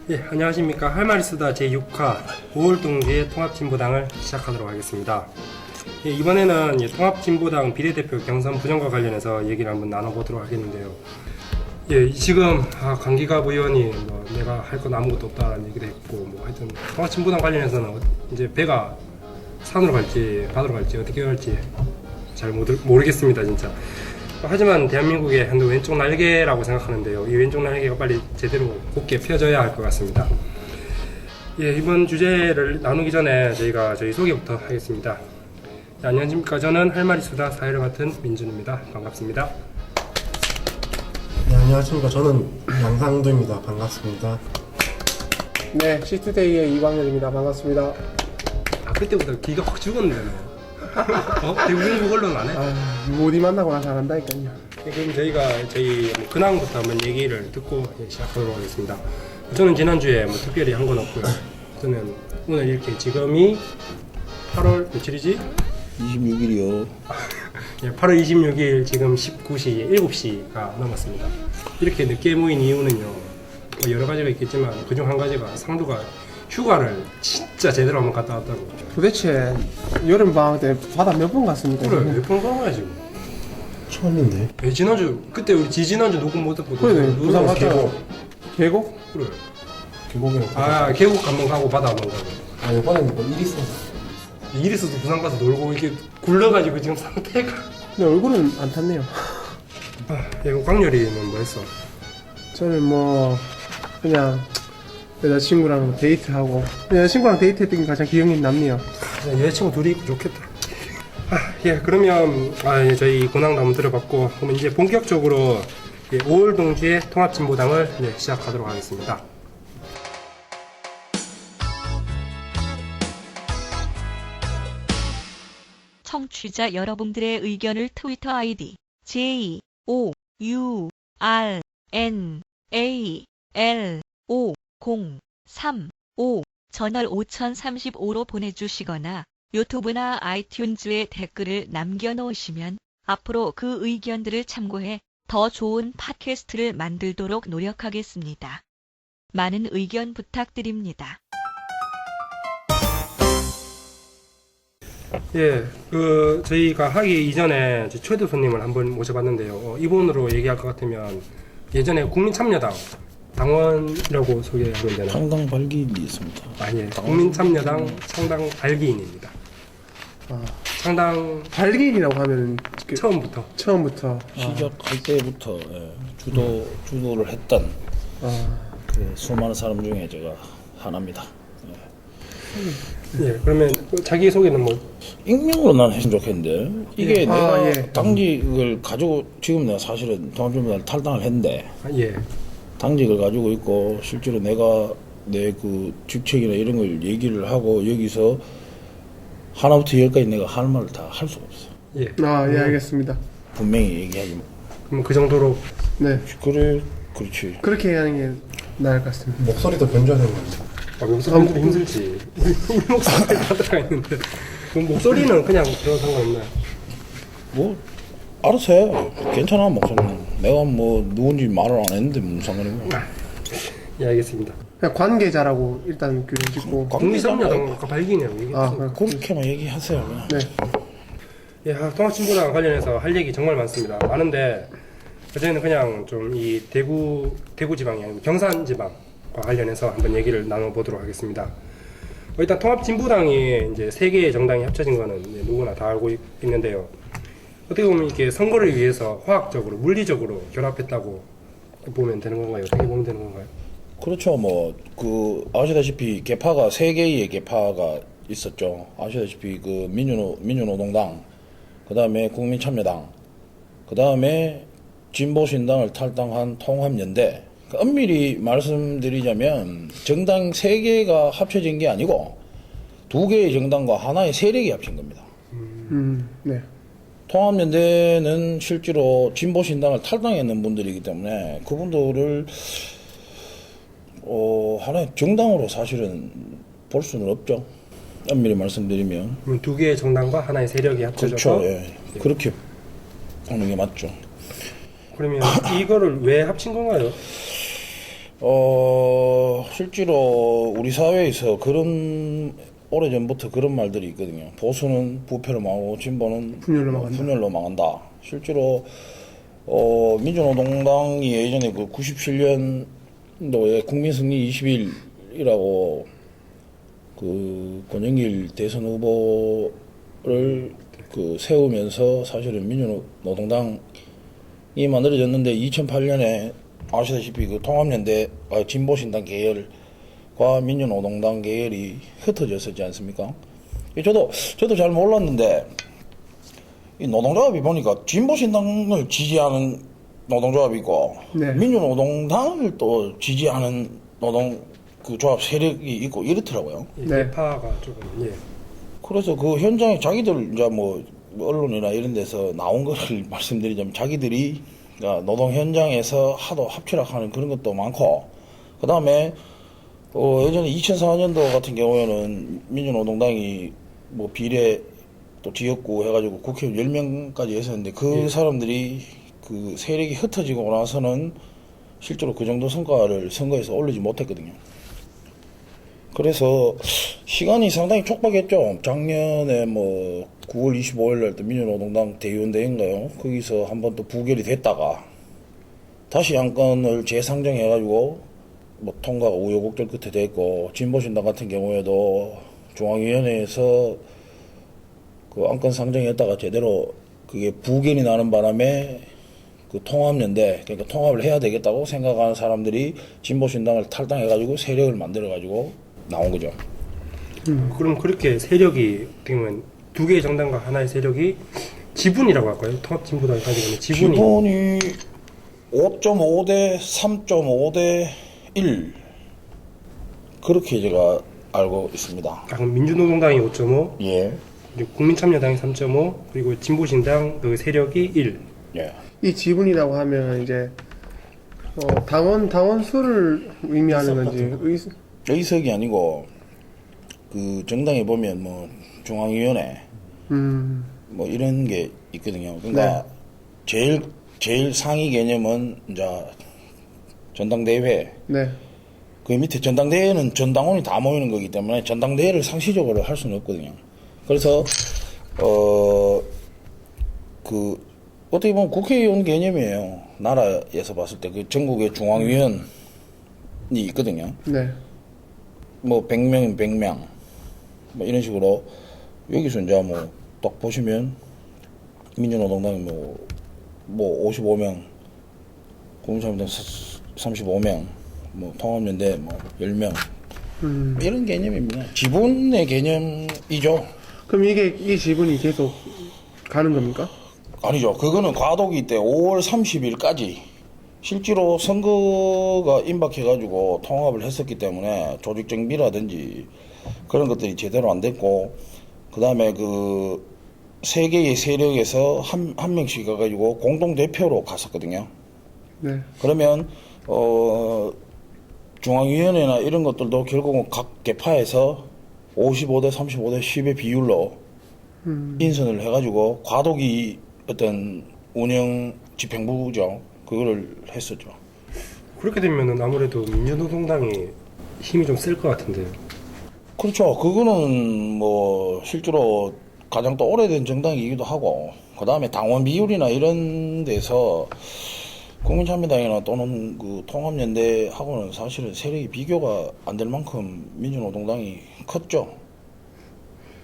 예, 안녕하십니까. 할 말 있으다 제6화 5월 동지의 통합진보당을 시작하도록 하겠습니다. 예, 이번에는 통합진보당 비례대표 경선 부정과 관련해서 얘기를 한번 나눠보도록 하겠는데요. 예, 지금 강기갑 의원이 내가 할 건 아무것도 없다라는 얘기를 했고, 하여튼 통합진보당 관련해서는 이제 배가 산으로 갈지 바다로 갈지 어떻게 갈지 잘 모르겠습니다, 진짜. 하지만 대한민국의 한 왼쪽 날개라고 생각하는데요. 이 왼쪽 날개가 빨리 제대로 곧게 펴져야 할 것 같습니다. 예, 이번 주제를 나누기 전에 저희가 저희 소개부터 하겠습니다. 네, 안녕하십니까. 저는 할 말 있으다 사회를 맡은 민준입니다. 반갑습니다. 네, 안녕하십니까. 저는 양상도입니다. 반갑습니다. 네, 시트데이의 이광렬입니다. 반갑습니다. 그때부터 기가 확 죽었는데 대구 공부 언론 안 해? 모디 만나고 나서 안 한다니까요. 그럼 저희가 저희 근황부터 한번 얘기를 듣고 시작하도록 하겠습니다. 저는 지난주에 특별히 한 건 없고요. 저는 오늘 이렇게 지금이 8월 며칠이지? 26일이요. 예, 8월 26일 지금 19시, 7시가 넘었습니다. 이렇게 늦게 모인 이유는요, 여러 가지가 있겠지만 그중 한 가지가 상두가 휴가를 진짜 제대로 한번 갔다 왔다고. 도대체 여름 방학 때 바다 몇 번 갔습니까? 그래, 몇 번 가봐야 지금. 처음인데. 예, 지난주, 그때 우리 지난주 녹음 못 했거든. 그래, 부산 갔다. 계곡? 그래. 계곡이랑. 계곡 한번 가고 바다 한번 가고. 이번에는 일 있어서. 이리스도 부산 가서 놀고 이렇게 굴러가지고 지금 상태가. 근데 얼굴은 안 탔네요. 이거 광렬이는 뭐 했어? 저는 그냥 여자친구랑 데이트하고 여자친구랑 데이트했던 게 가장 기억이 남네요. 여자친구 둘이 있고 좋겠다. 예, 그러면 저희 근황도 한번 들어봤고, 그럼 이제 본격적으로 5월 동지의 통합진보당을 시작하도록 하겠습니다. 청취자 여러분들의 의견을 트위터 아이디 JOURNAL503 저널 5035로 보내주시거나 유튜브나 아이튠즈에 댓글을 남겨놓으시면 앞으로 그 의견들을 참고해 더 좋은 팟캐스트를 만들도록 노력하겠습니다. 많은 의견 부탁드립니다. 예, 저희가 하기 이전에 초대 손님을 한번 모셔봤는데요. 이분으로 얘기할 것 같으면 예전에 국민참여당 당원이라고 소개하면 되나요? 상당 발기인이 있습니다. 예, 국민참여당 창당 발기인입니다. 창당 발기인이라고 하면 처음부터 시작할 때부터 주도를 했던 그 수많은 사람 중에 제가 하나입니다. 예, 그러면 자기 소개는 익명으로 난 했으면 좋겠는데 이게 내가 예. 당직을 가지고 지금 내가 사실은 통합진보당 탈당을 했는데 예. 당직을 가지고 있고 실제로 내가 내 그 직책이나 이런 걸 얘기를 하고 여기서 하나부터 열까지 내가 할 말을 다 할 수가 없어. 예. 예, 알겠습니다. 분명히 얘기하지. 그럼 그 정도로 네, 그래, 그렇지. 그렇게 하는 게 나을 것 같습니다. 목소리도 변조되는 거죠. 목소리 힘들지. 목소리 다 들어가 있는데. 그럼 목소리는 그냥 그런 상관없나요? 뭐 알아서 해. 괜찮아 목소리는. 내가 누군지 말을 안 했는데 무슨 상관이고. 예, 알겠습니다. 그냥 관계자라고 일단 짓고. 국민참여당 발기인이라고 얘기했습니다. 그렇게만 얘기하세요. 그냥. 네. 예, 통합진보당 관련해서 할 얘기 정말 많습니다. 많은데 저희는 그냥 좀 이 대구 지방이 아니고 경산 지방과 관련해서 한번 얘기를 나눠보도록 하겠습니다. 일단 통합진보당이 이제 세 개의 정당이 합쳐진 거는 누구나 다 알고 있는데요. 어떻게 보면 이렇게 선거를 위해서 화학적으로 물리적으로 결합했다고 보면 되는 건가요? 어떻게 보면 되는 건가요? 그렇죠. 아시다시피 개파가 세 개의 개파가 있었죠. 아시다시피 그 민주노동당, 그 다음에 국민참여당, 그 다음에 진보신당을 탈당한 통합연대. 엄밀히 말씀드리자면 정당 세 개가 합쳐진 게 아니고 두 개의 정당과 하나의 세력이 합친 겁니다. 네. 통합연대는 실제로 진보신당을 탈당했는 분들이기 때문에 그분들을 하나의 정당으로 사실은 볼 수는 없죠. 엄밀히 말씀드리면. 두 개의 정당과 하나의 세력이 합쳐져서. 그렇죠. 예. 그렇게 하는 게 맞죠. 그러면 이거를 왜 합친 건가요? 실제로 우리 사회에서 오래전부터 그런 말들이 있거든요. 보수는 부패로 망하고 진보는 분열로 망한다. 실제로 민주노동당이 예전에 그 97년도에 국민승리 20일이라고 그 권영길 대선 후보를 그 세우면서 사실은 민주노동당이 만들어졌는데 2008년에 아시다시피 그 통합연대 진보신당 계열과 민주노동당 계열이 흩어졌었지 않습니까? 저도 잘 몰랐는데 이 노동조합이 보니까 진보신당을 지지하는 노동조합이 있고 네. 민주노동당을 또 지지하는 그 조합 세력이 있고 이렇더라고요. 네. 파가 조금 예. 그래서 그 현장에 자기들 이제 뭐 언론이나 이런 데서 나온 거를 말씀드리자면 자기들이 노동 현장에서 하도 합치락하는 그런 것도 많고 그 다음에 예전에 2004년도 같은 경우에는 민주노동당이 뭐 비례 또 지역구 해가지고 국회의원 10명까지 했었는데 그 사람들이 그 세력이 흩어지고 나서는 실제로 그 정도 성과를 선거에서 올리지 못했거든요. 그래서 시간이 상당히 촉박했죠. 작년에 뭐 9월 25일 날 또 민주노동당 대의원대회인가요? 거기서 한번 또 부결이 됐다가 다시 안건을 재상정해가지고 뭐 통과가 우여곡절 끝에 됐고 진보신당 같은 경우에도 중앙위원회에서 그 안건 상정했다가 제대로 그게 부결이 나는 바람에 그 통합연대 그러니까 통합을 해야 되겠다고 생각하는 사람들이 진보신당을 탈당해가지고 세력을 만들어가지고 나온 거죠. 그럼 그렇게 세력이 어떻게 보면 두 개의 정당과 하나의 세력이 지분이라고 할까요? 통합진보당이 가지고 있는 지분이 5.5대 3.5대 1 그렇게 제가 알고 있습니다. 그럼 민주노동당이 5.5, 예. 그리고 국민참여당이 3.5, 그리고 진보신당 그 세력이 1. 예. 이 지분이라고 하면 이제 당원 수를 의미하는 건지 의석이 아니고 그 정당에 보면 뭐 중앙위원회 뭐 이런 게 있거든요. 그러니까 제일 상위 개념은 이제 전당대회. 네. 그 밑에 전당대회는 전당원이 다 모이는 거기 때문에 전당대회를 상시적으로 할 수는 없거든요. 그래서 그 어떻게 보면 국회의원 개념이에요. 나라에서 봤을 때 그 전국의 중앙위원이 있거든요. 네. 뭐 100명이면 100명 뭐 이런 식으로 여기서 이제 뭐 딱 보시면 민주노동당이 뭐 55명, 국민참여당 35명, 뭐 통합연대 뭐 10명 이런 개념입니다. 지분의 개념이죠. 그럼 이 지분이 계속 가는 겁니까? 아니죠. 그거는 과도기 때 5월 30일까지 실제로 선거가 임박해가지고 통합을 했었기 때문에 조직 정비라든지 그런 것들이 제대로 안 됐고, 그 다음에 그 세 개의 세력에서 한 명씩 가가지고 공동대표로 갔었거든요. 네. 그러면, 중앙위원회나 이런 것들도 결국은 각 개파에서 55대 35대 10의 비율로 인선을 해가지고 과도기 어떤 운영 집행부죠. 그거를 했었죠. 그렇게 되면은 아무래도 민주노동당이 힘이 좀 쓸 것 같은데요. 그렇죠. 그거는 뭐 실제로 가장 또 오래된 정당이기도 하고, 그 다음에 당원 비율이나 이런 데서 국민참여당이나 또는 그 통합연대하고는 사실은 세력이 비교가 안 될 만큼 민주노동당이 컸죠.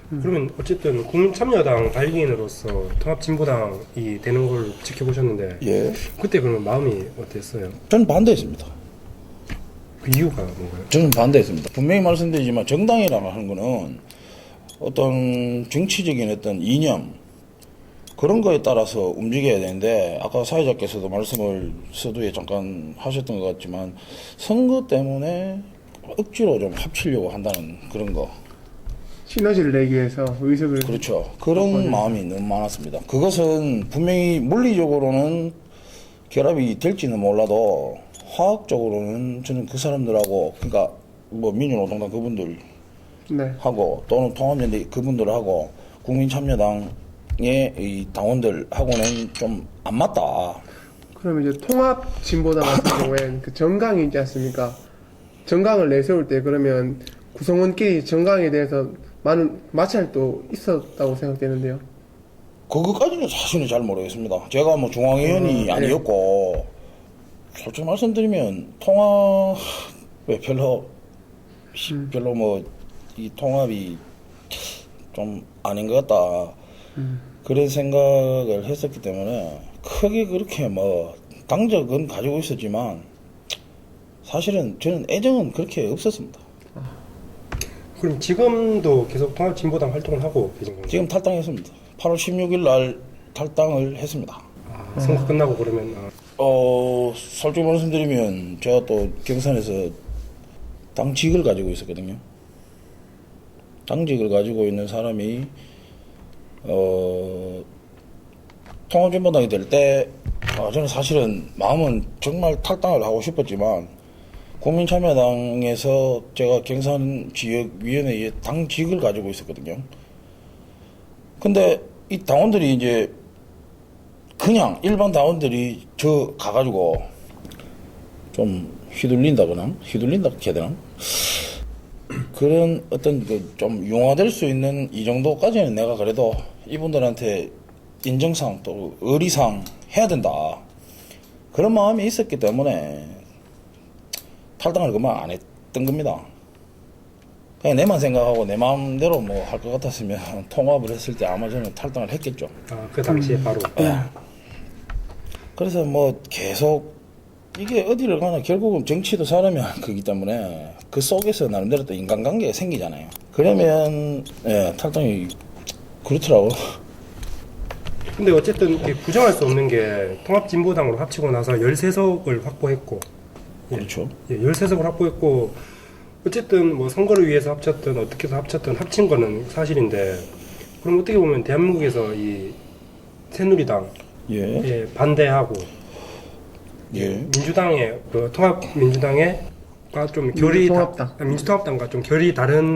그러면 어쨌든 국민참여당 발기인으로서 통합진보당이 되는 걸 지켜보셨는데 예. 그때 그러면 마음이 어땠어요? 저는 반대했습니다. 그 이유가 뭔가요? 저는 반대했습니다. 분명히 말씀드리지만 정당이라고 하는 거는 어떤 정치적인 어떤 이념 그런 거에 따라서 움직여야 되는데, 아까 사회자께서도 말씀을 서두에 잠깐 하셨던 것 같지만 선거 때문에 억지로 좀 합치려고 한다는 그런 거. 시너지를 내기 위해서 의석을. 그렇죠. 그런 마음이 너무 많았습니다. 그것은 분명히 물리적으로는 결합이 될지는 몰라도 화학적으로는 저는 그 사람들하고, 그러니까 뭐 민주노동당 그분들 네. 하고 또는 통합연대 그분들하고 국민참여당의 이 당원들하고는 좀 안 맞다. 그러면 이제 통합진보당 같은 경우에는 그 정강이 있지 않습니까? 정강을 내세울 때 그러면 구성원끼리 정강에 대해서 많은 마찰도 있었다고 생각되는데요. 그거까지는 사실은 잘 모르겠습니다. 제가 뭐 중앙위원이 네. 아니었고, 솔직히 말씀드리면, 통합에 별로 뭐, 이 통합이 좀 아닌 것 같다. 그런 생각을 했었기 때문에, 크게 그렇게 뭐, 당적은 가지고 있었지만, 사실은 저는 애정은 그렇게 없었습니다. 그럼 지금도 계속 통합진보당 활동을 하고 계신 건가요? 지금 탈당했습니다. 8월 16일 날 탈당을 했습니다. 선거 끝나고 그러면 솔직히 말씀드리면 제가 또 경선에서 당직을 가지고 있었거든요. 당직을 가지고 있는 사람이 통합진보당이 될 때 저는 사실은 마음은 정말 탈당을 하고 싶었지만 국민참여당에서 제가 경선 지역위원회에 당직을 가지고 있었거든요. 근데 이 당원들이 이제 그냥 일반 당원들이 저 가가지고 좀 휘둘린다거나 해야 되나? 그런 어떤 그 좀 융화될 수 있는 이 정도까지는 내가 그래도 이분들한테 인정상 또 의리상 해야 된다. 그런 마음이 있었기 때문에 탈당을 그만 안 했던 겁니다. 그냥 내만 생각하고 내 마음대로 뭐 할 것 같았으면 통합을 했을 때 아마 저는 탈당을 했겠죠. 그 당시에 바로. 그래서 뭐 계속 이게 어디를 가나 결국은 정치도 사람이 하는 거기 때문에 그 속에서 나름대로 또 인간관계가 생기잖아요. 그러면 탈당이 그렇더라고. 근데 어쨌든 이렇게 부정할 수 없는 게 통합진보당으로 합치고 나서 13석을 확보했고, 그렇죠. 13석을 확보했고, 어쨌든 뭐 선거를 위해서 합쳤든 어떻게 해서 합쳤든 합친 거는 사실인데, 그럼 어떻게 보면 대한민국에서 이 새누리당 예. 반대하고 예. 민주당의 그 통합민주당과 좀 결이 민주통합당과 좀 결이 다른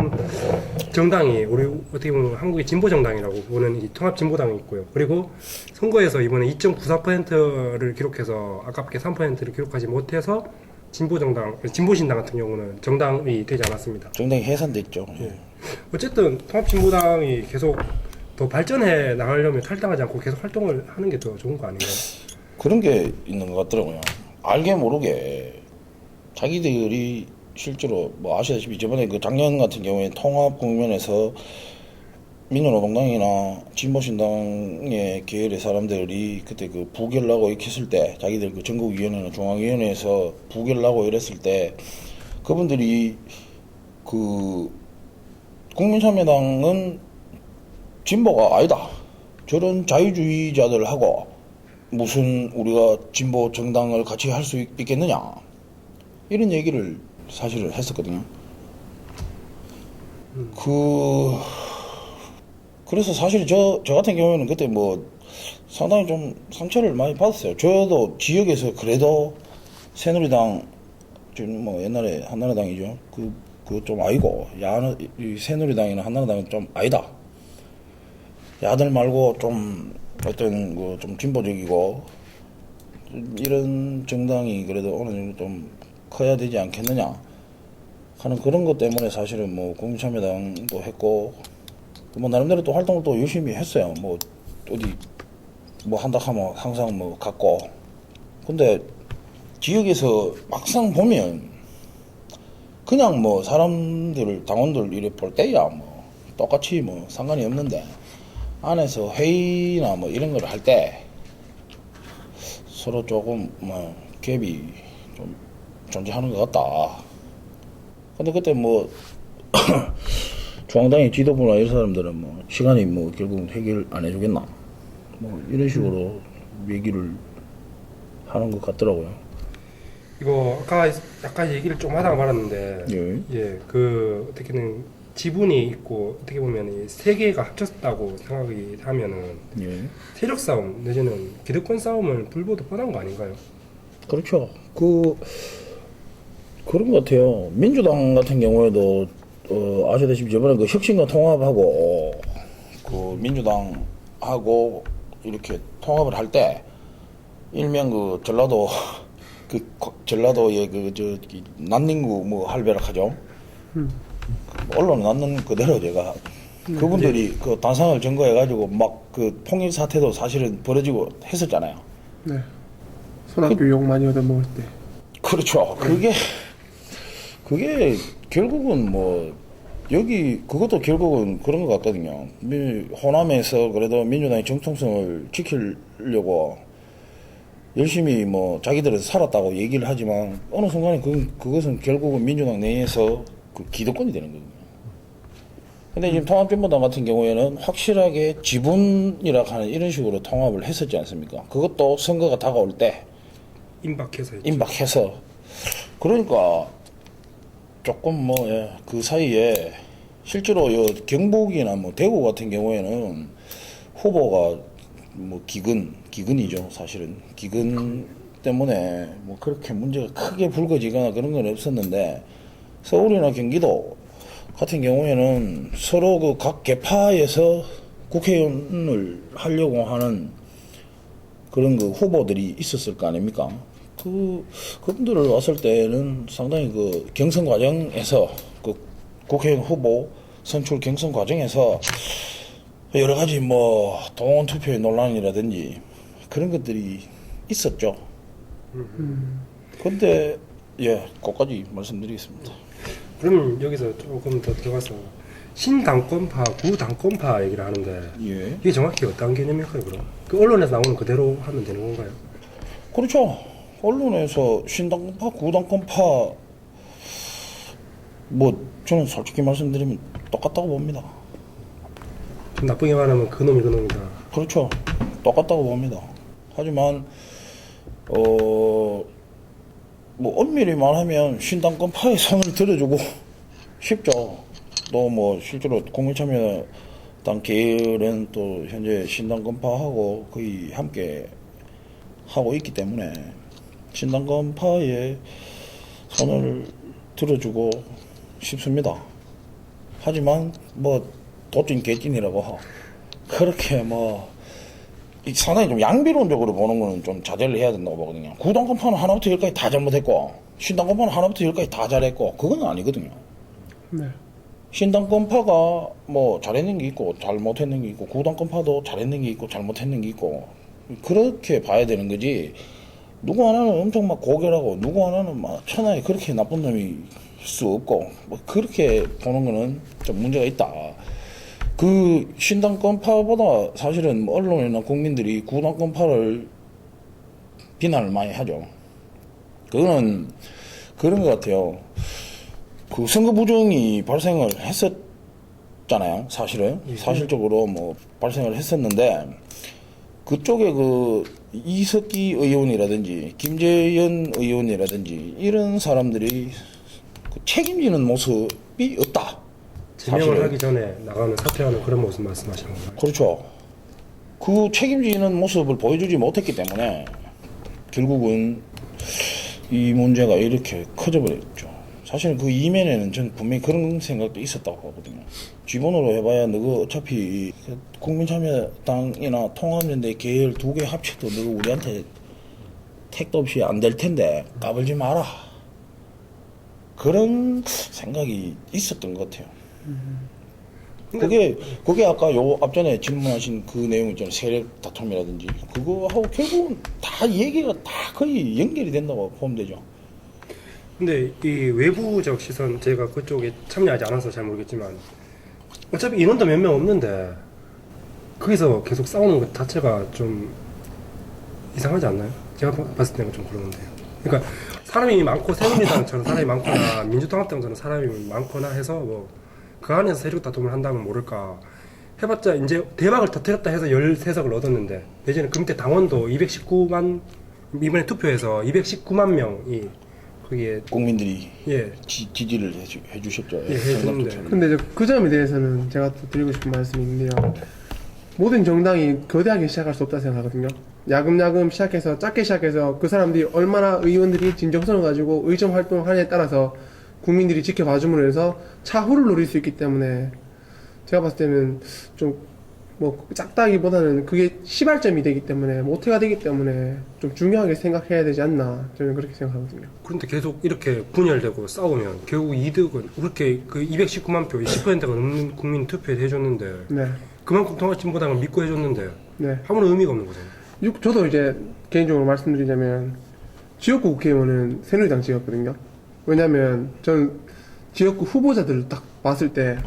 정당이 우리 어떻게 보면 한국의 진보 정당이라고 보는 이 통합진보당이 있고요. 그리고 선거에서 이번에 2.94%를 기록해서 아깝게 3%를 기록하지 못해서 진보신당 같은 경우는 정당이 되지 않았습니다. 정당이 해산됐죠. 어쨌든 통합진보당이 계속 더 발전해 나가려면 탈당하지 않고 계속 활동을 하는 게 더 좋은 거 아닌가요? 그런 게 있는 것 같더라고요. 알게 모르게 자기들이 실제로 뭐 아시다시피 저번에 그 작년 같은 경우에 통합 국면에서 민주노동당이나 진보신당의 계열의 사람들이 그때 그 부결나고 이렇게 했을 때 자기들 그 전국위원회나 중앙위원회에서 부결나고 이랬을 때 그분들이 그 국민참여당은 진보가 아니다. 저런 자유주의자들하고 무슨 우리가 진보 정당을 같이 할 수 있겠느냐. 이런 얘기를 사실은 했었거든요. 그래서 사실 저 같은 경우에는 그때 뭐 상당히 좀 상처를 많이 받았어요. 저도 지역에서 그래도 새누리당, 지금 뭐 옛날에 한나라당이죠. 그거 좀 아니고, 이 새누리당이나 한나라당은 좀 아니다. 야들 말고 좀 어떤 그 좀 진보적이고 이런 정당이 그래도 어느 정도 좀 커야 되지 않겠느냐 하는 그런 것 때문에 사실은 뭐 국민참여당도 했고 뭐 나름대로 또 활동을 또 열심히 했어요. 뭐 어디 뭐 한다 하면 항상 뭐 갔고. 근데 지역에서 막상 보면 그냥 뭐 사람들 당원들 이래 볼 때야 뭐 똑같이 뭐 상관이 없는데 안에서 회의나 뭐 이런 걸 할 때 서로 조금 뭐 갭이 좀 존재하는 것 같다. 근데 그때 뭐 중앙당의 지도부나 이런 사람들은 뭐 시간이 뭐 결국 해결 안 해주겠나 뭐 이런 식으로 얘기를 하는 것 같더라고요. 이거 아까 얘기를 좀 하다가 말았는데 그 어떻게는 지분이 있고 어떻게 보면 이 세 개가 합쳤다고 생각이 하면은 세력 싸움 내지는 기득권 싸움을 불보듯 뻔한 거 아닌가요? 그렇죠. 그런 것 같아요. 민주당 같은 경우에도 아시다시피 저번에 그 혁신과 통합하고 그 민주당하고 이렇게 통합을 할 때 일명 그 전라도 전라도의 난닝구 뭐 할배락하죠. 언론에 낳는 그대로 제가 그분들이 그 단상을 증거해가지고 막 그 통일 사태도 사실은 벌어지고 했었잖아요. 네. 손학규 욕 많이 얻어먹을 때. 그렇죠. 그게 결국은 뭐 여기 그것도 결국은 그런 것 같거든요. 호남에서 그래도 민주당의 정통성을 지키려고 열심히 뭐 자기들은 살았다고 얘기를 하지만 어느 순간에 그것은 결국은 민주당 내에서 그 기득권이 되는 거거든요. 근데 지금 통합진보당 같은 경우에는 확실하게 지분이라 하는 이런 식으로 통합을 했었지 않습니까? 그것도 선거가 다가올 때 임박해서 했죠. 임박해서 그러니까 조금 뭐 그 사이에 실제로 요 경북이나 뭐 대구 같은 경우에는 후보가 뭐 기근이죠. 사실은 기근 때문에 뭐 그렇게 문제가 크게 불거지거나 그런 건 없었는데 서울이나 경기도 같은 경우에는 서로 그 각 계파에서 국회의원을 하려고 하는 그런 그 후보들이 있었을 거 아닙니까? 그분들을 왔을 때는 상당히 그 경선 과정에서 그 국회의원 후보 선출 경선 과정에서 여러 가지 뭐 동원 투표의 논란이라든지 그런 것들이 있었죠. 근데 그것까지 말씀드리겠습니다. 그러면 여기서 조금 더 들어가서 신당권파, 구당권파 얘기를 하는데 예. 이게 정확히 어떤 개념일까요? 그럼 그 언론에서 나오는 그대로 하면 되는 건가요? 그렇죠. 언론에서 신당권파, 구당권파 뭐 저는 솔직히 말씀드리면 똑같다고 봅니다. 좀 나쁘게 말하면 그놈이 그놈이다. 그렇죠. 똑같다고 봅니다. 하지만 뭐 엄밀히 말하면 신당권파의 손을 들어주고 싶죠. 또 뭐 실제로 국민참여당 계열은 또 현재 신당권파하고 거의 함께 하고 있기 때문에 신당권파의 손을 들어주고 싶습니다. 하지만 뭐 도찐 개찐이라고 그렇게 뭐 상당히 좀 양비론적으로 보는 거는 좀 자제를 해야 된다고 보거든요. 구당권파는 하나부터 열까지 다 잘못했고 신당권파는 하나부터 열까지 다 잘했고 그건 아니거든요. 네. 신당권파가 뭐 잘했는 게 있고 잘못했는 게 있고 구당권파도 잘했는 게 있고 잘못했는 게 있고 그렇게 봐야 되는 거지. 누구 하나는 엄청 막 고결하고 누구 하나는 막 천하에 그렇게 나쁜 놈이 수 없고 뭐 그렇게 보는 거는 좀 문제가 있다. 그 신당권파보다 사실은 뭐 언론이나 국민들이 구당권파를 비난을 많이 하죠. 그거는 그런 것 같아요. 그 선거 부정이 발생을 했었잖아요. 사실은 사실적으로 뭐 발생을 했었는데 그쪽에 그 이석기 의원이라든지 김재현 의원이라든지 이런 사람들이 그 책임지는 모습이 없다. 제명을 사실은. 하기 전에 나가는 사퇴하는 그런 모습 말씀하시는 건가요? 그렇죠. 그 책임지는 모습을 보여주지 못했기 때문에 결국은 이 문제가 이렇게 커져버렸죠. 사실은 그 이면에는 전 분명히 그런 생각도 있었다고 보거든요. 기본으로 해봐야 너가 어차피 국민참여당이나 통합연대 계열 두 개 합쳐도 너 우리한테 택도 없이 안 될 텐데 까불지 마라. 그런 생각이 있었던 것 같아요. 그게 아까 요 앞전에 질문하신 그 내용 있잖아요. 세력 다툼이라든지 그거하고 결국은 다 얘기가 다 거의 연결이 된다고 보면 되죠. 근데 이 외부적 시선 제가 그쪽에 참여하지 않아서 잘 모르겠지만 어차피 인원도 몇 명 없는데 거기서 계속 싸우는 것 자체가 좀 이상하지 않나요? 제가 봤을 때는 좀 그러는데요. 그러니까 사람이 많고 새누리당처럼 사람이 많거나 민주통합당처럼 사람이 많거나 해서 뭐 그 안에서 세력 다툼을 한다면 모를까 해봤자 이제 대박을 터뜨렸다 해서 13석을 얻었는데 예전에 그때 당원도 219만 이번에 투표해서 219만 명이 거기에 국민들이 예 지지를 해주셨죠. 예, 해주는데. 근데 그 점에 대해서는 제가 또 드리고 싶은 말씀이 있는데요. 모든 정당이 거대하게 시작할 수 없다 생각하거든요. 야금야금 시작해서 작게 시작해서 그 사람들이 얼마나 의원들이 진정성을 가지고 의정 활동하느냐에 따라서 국민들이 지켜봐 줌으로 해서 차후를 노릴 수 있기 때문에 제가 봤을 때는 좀 뭐 작다기보다는 그게 시발점이 되기 때문에 모태가 되기 때문에 좀 중요하게 생각해야 되지 않나 저는 그렇게 생각하거든요. 그런데 계속 이렇게 분열되고 싸우면 결국 이득은 그렇게 그 219만 표, 10%가 넘는 국민 투표에 해줬는데 네, 그만큼 통합진보당을 믿고 해줬는데 네. 아무런 의미가 없는 거잖아요. 저도 이제 개인적으로 말씀드리자면 지역구 국회의원은 새누리당 찍었거든요. 왜냐면 저는 지역구 후보자들을 딱 봤을 때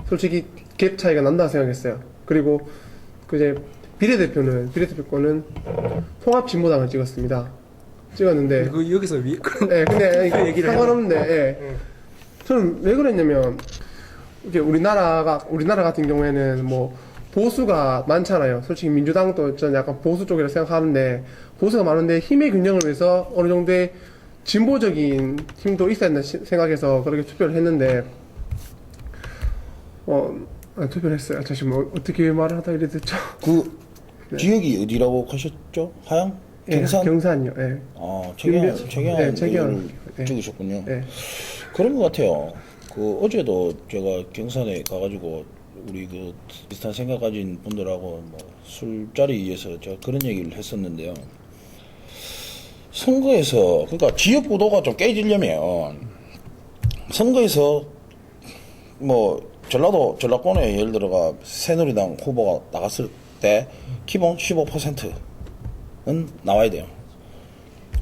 솔직히 갭 차이가 난다고 생각했어요. 그리고 이제 비례대표권은 통합진보당을 찍었습니다. 찍었는데 그 여기서 그런 네, 근데 그 얘기를 상관없는데 예. 응. 저는 왜 그랬냐면 이게 우리나라 같은 경우에는 뭐 보수가 많잖아요. 솔직히 민주당도 전 약간 보수 쪽이라 생각하는데 보수가 많은데 힘의 균형을 위해서 어느 정도의 진보적인 힘도 있어야 된다 생각해서 그렇게 투표를 했는데 투표를 했어요. 잠시만 어떻게 말을 하다 이래 됐죠? 그 네. 지역이 어디라고 하셨죠? 하양? 예, 경산? 경산이요. 예. 아, 윤변- 최경환 네, 최경환. 의원을 네. 찍으셨군요. 예. 그런 것 같아요. 그 어제도 제가 경산에 가가지고 우리 그 비슷한 생각 가진 분들하고 뭐 술자리에서 제가 그런 얘기를 했었는데요. 선거에서 그러니까 지역 구도가 좀 깨지려면 선거에서 뭐 전라권에 예를 들어가 새누리당 후보가 나갔을 때 기본 15%는 나와야 돼요.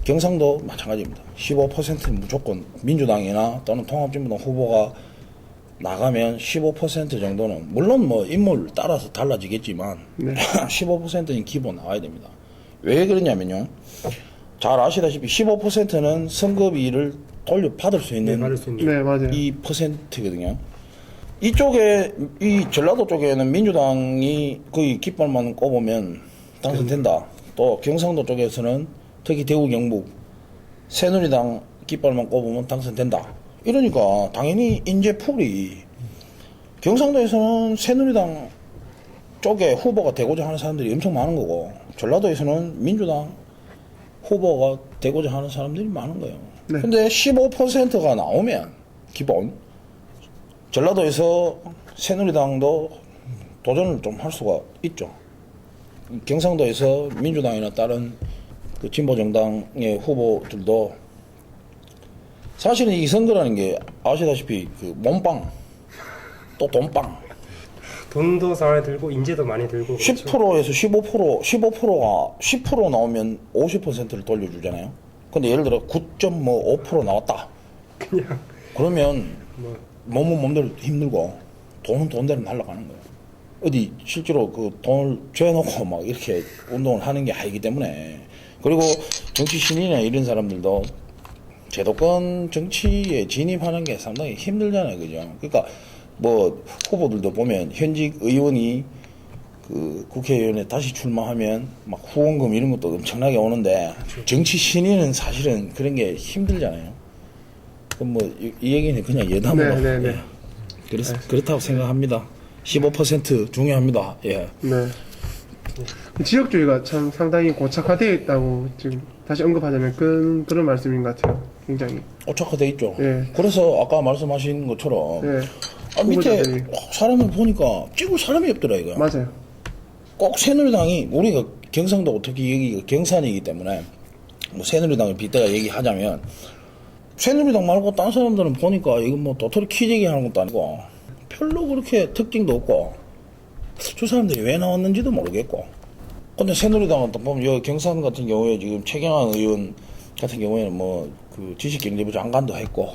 경상도 마찬가지입니다. 15%는 무조건 민주당이나 또는 통합진보당 후보가 나가면 15% 정도는 물론 뭐 인물 따라서 달라지겠지만 네. 15%는 기본 나와야 됩니다. 왜 그러냐면요. 잘 아시다시피 15%는 선거비를 돌려받을 수 있는 받을 수 있는 네, 맞아요. 이 퍼센트거든요. 이쪽에 이 전라도 쪽에는 민주당이 거의 깃발만 꼽으면 당선된다. 또 경상도 쪽에서는 특히 대구 경북 새누리당 깃발만 꼽으면 당선된다. 이러니까 당연히 인재풀이 경상도에서는 새누리당 쪽에 후보가 되고자 하는 사람들이 엄청 많은 거고 전라도에서는 민주당 후보가 되고자 하는 사람들이 많은 거예요. 네. 근데 15%가 나오면 기본 전라도에서 새누리당도 도전을 좀 할 수가 있죠. 경상도에서 민주당이나 다른 그 진보정당의 후보들도 사실은 이 선거라는 게 아시다시피 그 몸빵 또 돈빵 돈도 많이 들고 인재도 많이 들고 10%에서 15%가 10% 나오면 50%를 돌려주잖아요. 근데 예를 들어 9.5% 나왔다. 그냥 그러면 뭐 몸은 몸대로 힘들고 돈은 돈대로 날아가는 거예요. 어디 실제로 그 돈을 죄놓고 막 이렇게 운동을 하는 게 아니기 때문에 그리고 정치 신인이나 이런 사람들도 제도권 정치에 진입하는 게 상당히 힘들잖아요. 그죠? 그러니까 뭐 후보들도 보면 현직 의원이 그 국회의원에 다시 출마하면 막 후원금 이런 것도 엄청나게 오는데 정치 신인은 사실은 그런 게 힘들잖아요. 그럼 뭐 이 얘기는 그냥 예담으로 네, 네, 네. 예. 그렇다고 생각합니다. 15% 중요합니다. 예. 네. 지역주의가 참 상당히 고착화되어 있다고 지금 다시 언급하자면 그런 말씀인 것 같아요. 굉장히. 오착화돼 있죠. 예. 그래서 아까 말씀하신 것처럼 네. 밑에 후보자들이. 사람을 보니까 찍을 사람이 없더라 이거야. 맞아요. 꼭 새누리당이 우리가 경상도 특히 여기가 경산이기 때문에 뭐 새누리당을 빗대가 얘기하자면 새누리당 말고 딴 사람들은 보니까 이건 뭐 도토리 키재기 하는 것도 아니고 별로 그렇게 특징도 없고 저 사람들이 왜 나왔는지도 모르겠고 근데 새누리당은 또 보면 여기 경산 같은 경우에 지금 최경환 의원 같은 경우에는 뭐 그 지식경제부 장관도 했고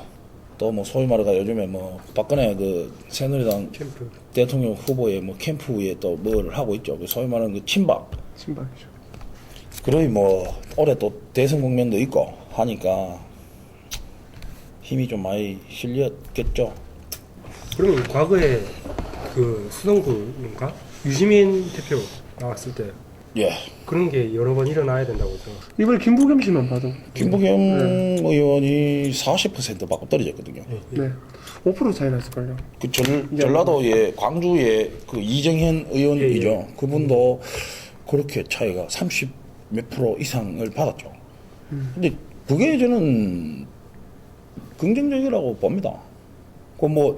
또 뭐 소위 말해가 요즘에 뭐 박근혜 그 새누리당 캠프 대통령 후보의 뭐 캠프에 또 뭘 하고 있죠. 그 소위 말하는 그 친박. 신박이죠. 그러니 뭐 올해 또 대선 국면도 있고 하니까 힘이 좀 많이 실렸겠죠. 그러면 과거에 그 수성구인가 유시민 대표 나왔을 때 예. 그런 게 여러 번 일어나야 된다고 생각. 이번에 김부겸 씨만 봐도 김부겸 의원이 40% 받고 떨어졌거든요. 네. 5% 차이 났을걸요. 그 전라도의 광주의 그 이정현 의원이죠. 그분도 그렇게 차이가 30 몇 프로 이상을 받았죠. 근데 그게 저는 긍정적이라고 봅니다. 그 뭐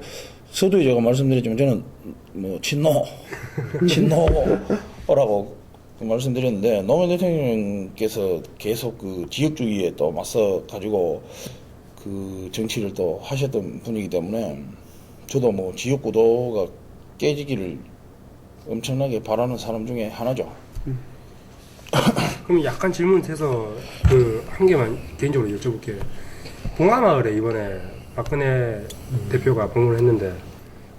서두에 제가 말씀드렸지만 저는 뭐 친노라고 말씀드렸는데 노무현 대통령께서 계속 그 지역주의에 또 맞서 가지고 그 정치를 또 하셨던 분이기 때문에 저도 뭐 지역구도가 깨지기를 엄청나게 바라는 사람 중에 하나죠. 그럼 약간 질문해서 그 한 개만 개인적으로 여쭤볼게요. 봉화마을에 이번에 박근혜 대표가 방문을 했는데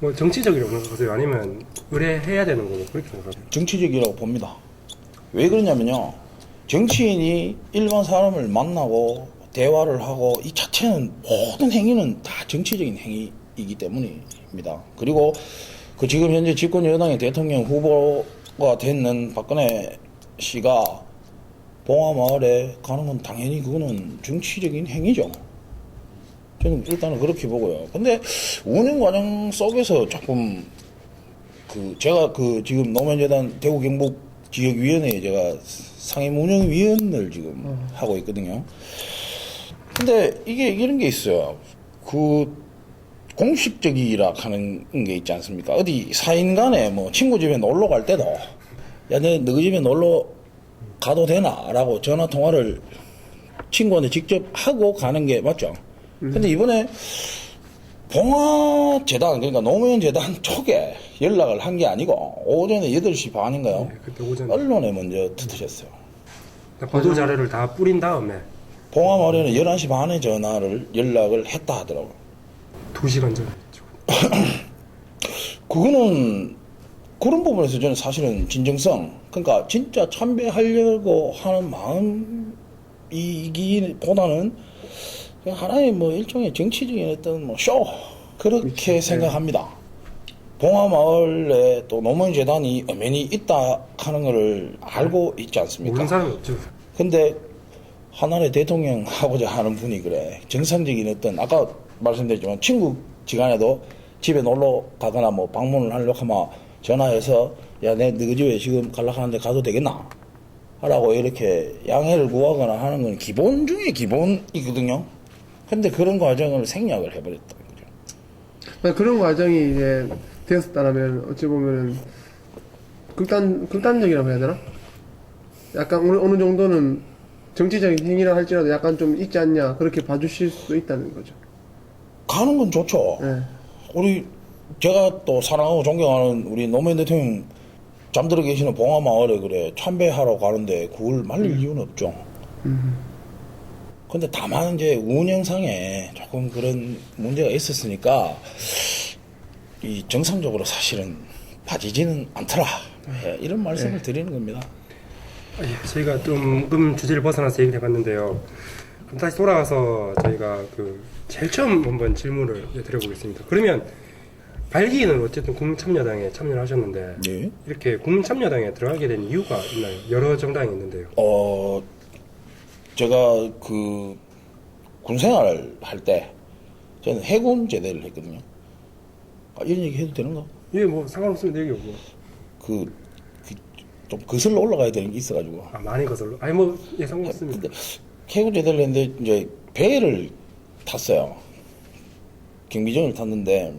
뭐 정치적이라고 생각하세요? 아니면 의뢰해야 되는 거고 그렇게 생각하세요? 정치적이라고 봅니다. 왜 그러냐면요. 정치인이 일반 사람을 만나고 대화를 하고 이 자체는 모든 행위는 다 정치적인 행위이기 때문입니다. 그리고 그 지금 현재 집권 여당의 대통령 후보가 되는 박근혜 씨가 봉화마을에 가는 건 당연히 그거는 정치적인 행위죠. 저는 일단은 그렇게 보고요. 근데 운영 과정 속에서 조금 제가 지금 노무현재단 대구 경북 지역위원회에 제가 상임 운영위원을 지금 하고 있거든요. 근데 이게 이런 게 있어요. 공식적이라 하는 게 있지 않습니까? 어디 사인 간에 뭐 친구 집에 놀러 갈 때도 야, 너희 집에 놀러 가도 되나? 라고 전화 통화를 친구한테 직접 하고 가는 게 맞죠? 근데 이번에 봉화재단, 그러니까 노무현재단 쪽에 연락을 한 게 아니고 오전에 8시 반인가요? 네, 그때 오전에 언론에 먼저 터뜨렸어요. 보도 자료를 다 뿌린 다음에 봉화마을에는 11시 반에 연락을 했다 하더라고요. 2시간 전에 그거는 그런 부분에서 저는 사실은 진정성, 그러니까 진짜 참배하려고 하는 마음이기보다는 그냥 하나의 뭐 일종의 정치적인 어떤 뭐 쇼, 그렇게 생각합니다. 봉화마을에 또 노무현재단이 엄연히 있다 하는 것을 알고 있지 않습니까? 모르는 사람이 없죠. 근데 하나의 대통령 하고자 하는 분이 그래 정상적인 어떤 아까 말씀드렸지만 친구 지간에도 집에 놀러 가거나 뭐 방문을 하려고 하면 전화해서 야, 너 집에 지금 가려고 하는데 가도 되겠나? 하라고 이렇게 양해를 구하거나 하는 건 기본 중에 기본이거든요. 근데 그런 과정을 생략을 해버렸다. 그런 과정이 이제 되었다라면 어찌 보면은 극단적이라고 해야 되나? 약간 어느 정도는 정치적인 행위라 할지라도 약간 좀 있지 않냐 그렇게 봐주실 수도 있다는 거죠. 가는 건 좋죠. 네. 제가 또 사랑하고 존경하는 우리 노무현 대통령 잠들어 계시는 봉화마을에 그래 참배하러 가는데 그걸 말릴 이유는 없죠. 근데 다만 이제 운영상에 조금 그런 문제가 있었으니까 이 정상적으로 사실은 빠지지는 않더라. 예, 이런 말씀을 드리는 겁니다. 예, 저희가 조금 주제를 벗어나서 얘기를 해봤는데요. 그럼 다시 돌아가서 저희가 제일 처음 한번 질문을 드려보겠습니다. 그러면 발기인은 어쨌든 국민참여당에 참여를 하셨는데 네. 이렇게 국민참여당에 들어가게 된 이유가 있나요? 여러 정당이 있는데요. 제가 군생활을 할 때 저는 해군 제대를 했거든요. 이런 얘기 해도 되는가? 예, 뭐 상관없으면 얘기하고. 좀 거슬러 올라가야 되는 게 있어가지고. 많이 거슬러? 아니 뭐 예, 상관없습니다. 근데 해군 제대를 했는데 이제 배를 탔어요. 경비정을 탔는데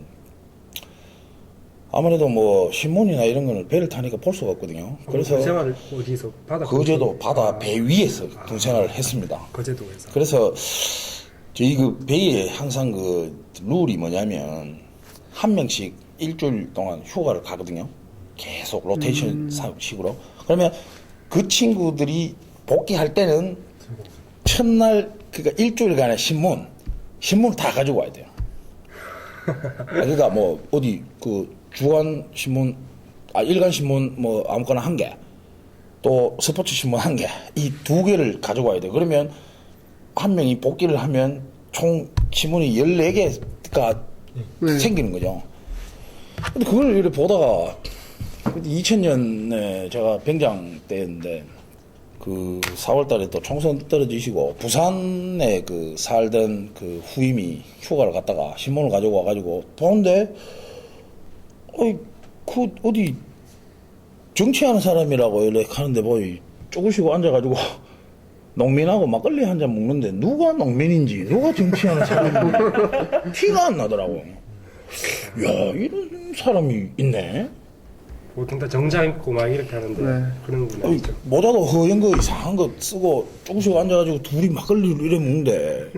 아무래도 뭐 신문이나 이런 거는 배를 타니까 볼 수가 없거든요. 그래서 군생활을 어디서 바다? 거제도 바다 배 위에서 군생활을 했습니다. 거제도에서. 그래서 저희 배에 항상 룰이 뭐냐면 한 명씩 일주일 동안 휴가를 가거든요. 계속 로테이션 식으로. 그러면 그 친구들이 복귀할 때는 첫날 그러니까 일주일간의 신문을 다 가지고 와야 돼요. 그러니까 뭐 어디 주간 신문, 일간 신문 뭐 아무거나 한 개, 또 스포츠 신문 한 개, 이 2개를 가지고 와야 돼요. 그러면 한 명이 복귀를 하면 총 신문이 14개가 생기는 거죠. 근데 그걸 이렇게 보다가 2000년에 제가 병장 때였는데 4월 달에 또 총선 떨어지시고 부산에 살던 후임이 휴가를 갔다가 신문을 가지고 와가지고 보는데 어디 정치하는 사람이라고 이렇게 하는데 뭐 쪼그시고 앉아가지고 농민하고 막걸리 한 잔 먹는데 누가 농민인지 누가 정치하는 사람인지 티가 안 나더라고. 야, 이런 사람이 있네. 보통 다 정장 입고 막 이렇게 하는데 네. 그런 건 아니, 아니죠. 모자도 허연 거 이상한 거 쓰고 조금씩 앉아가지고 둘이 막걸리를 이래 먹는데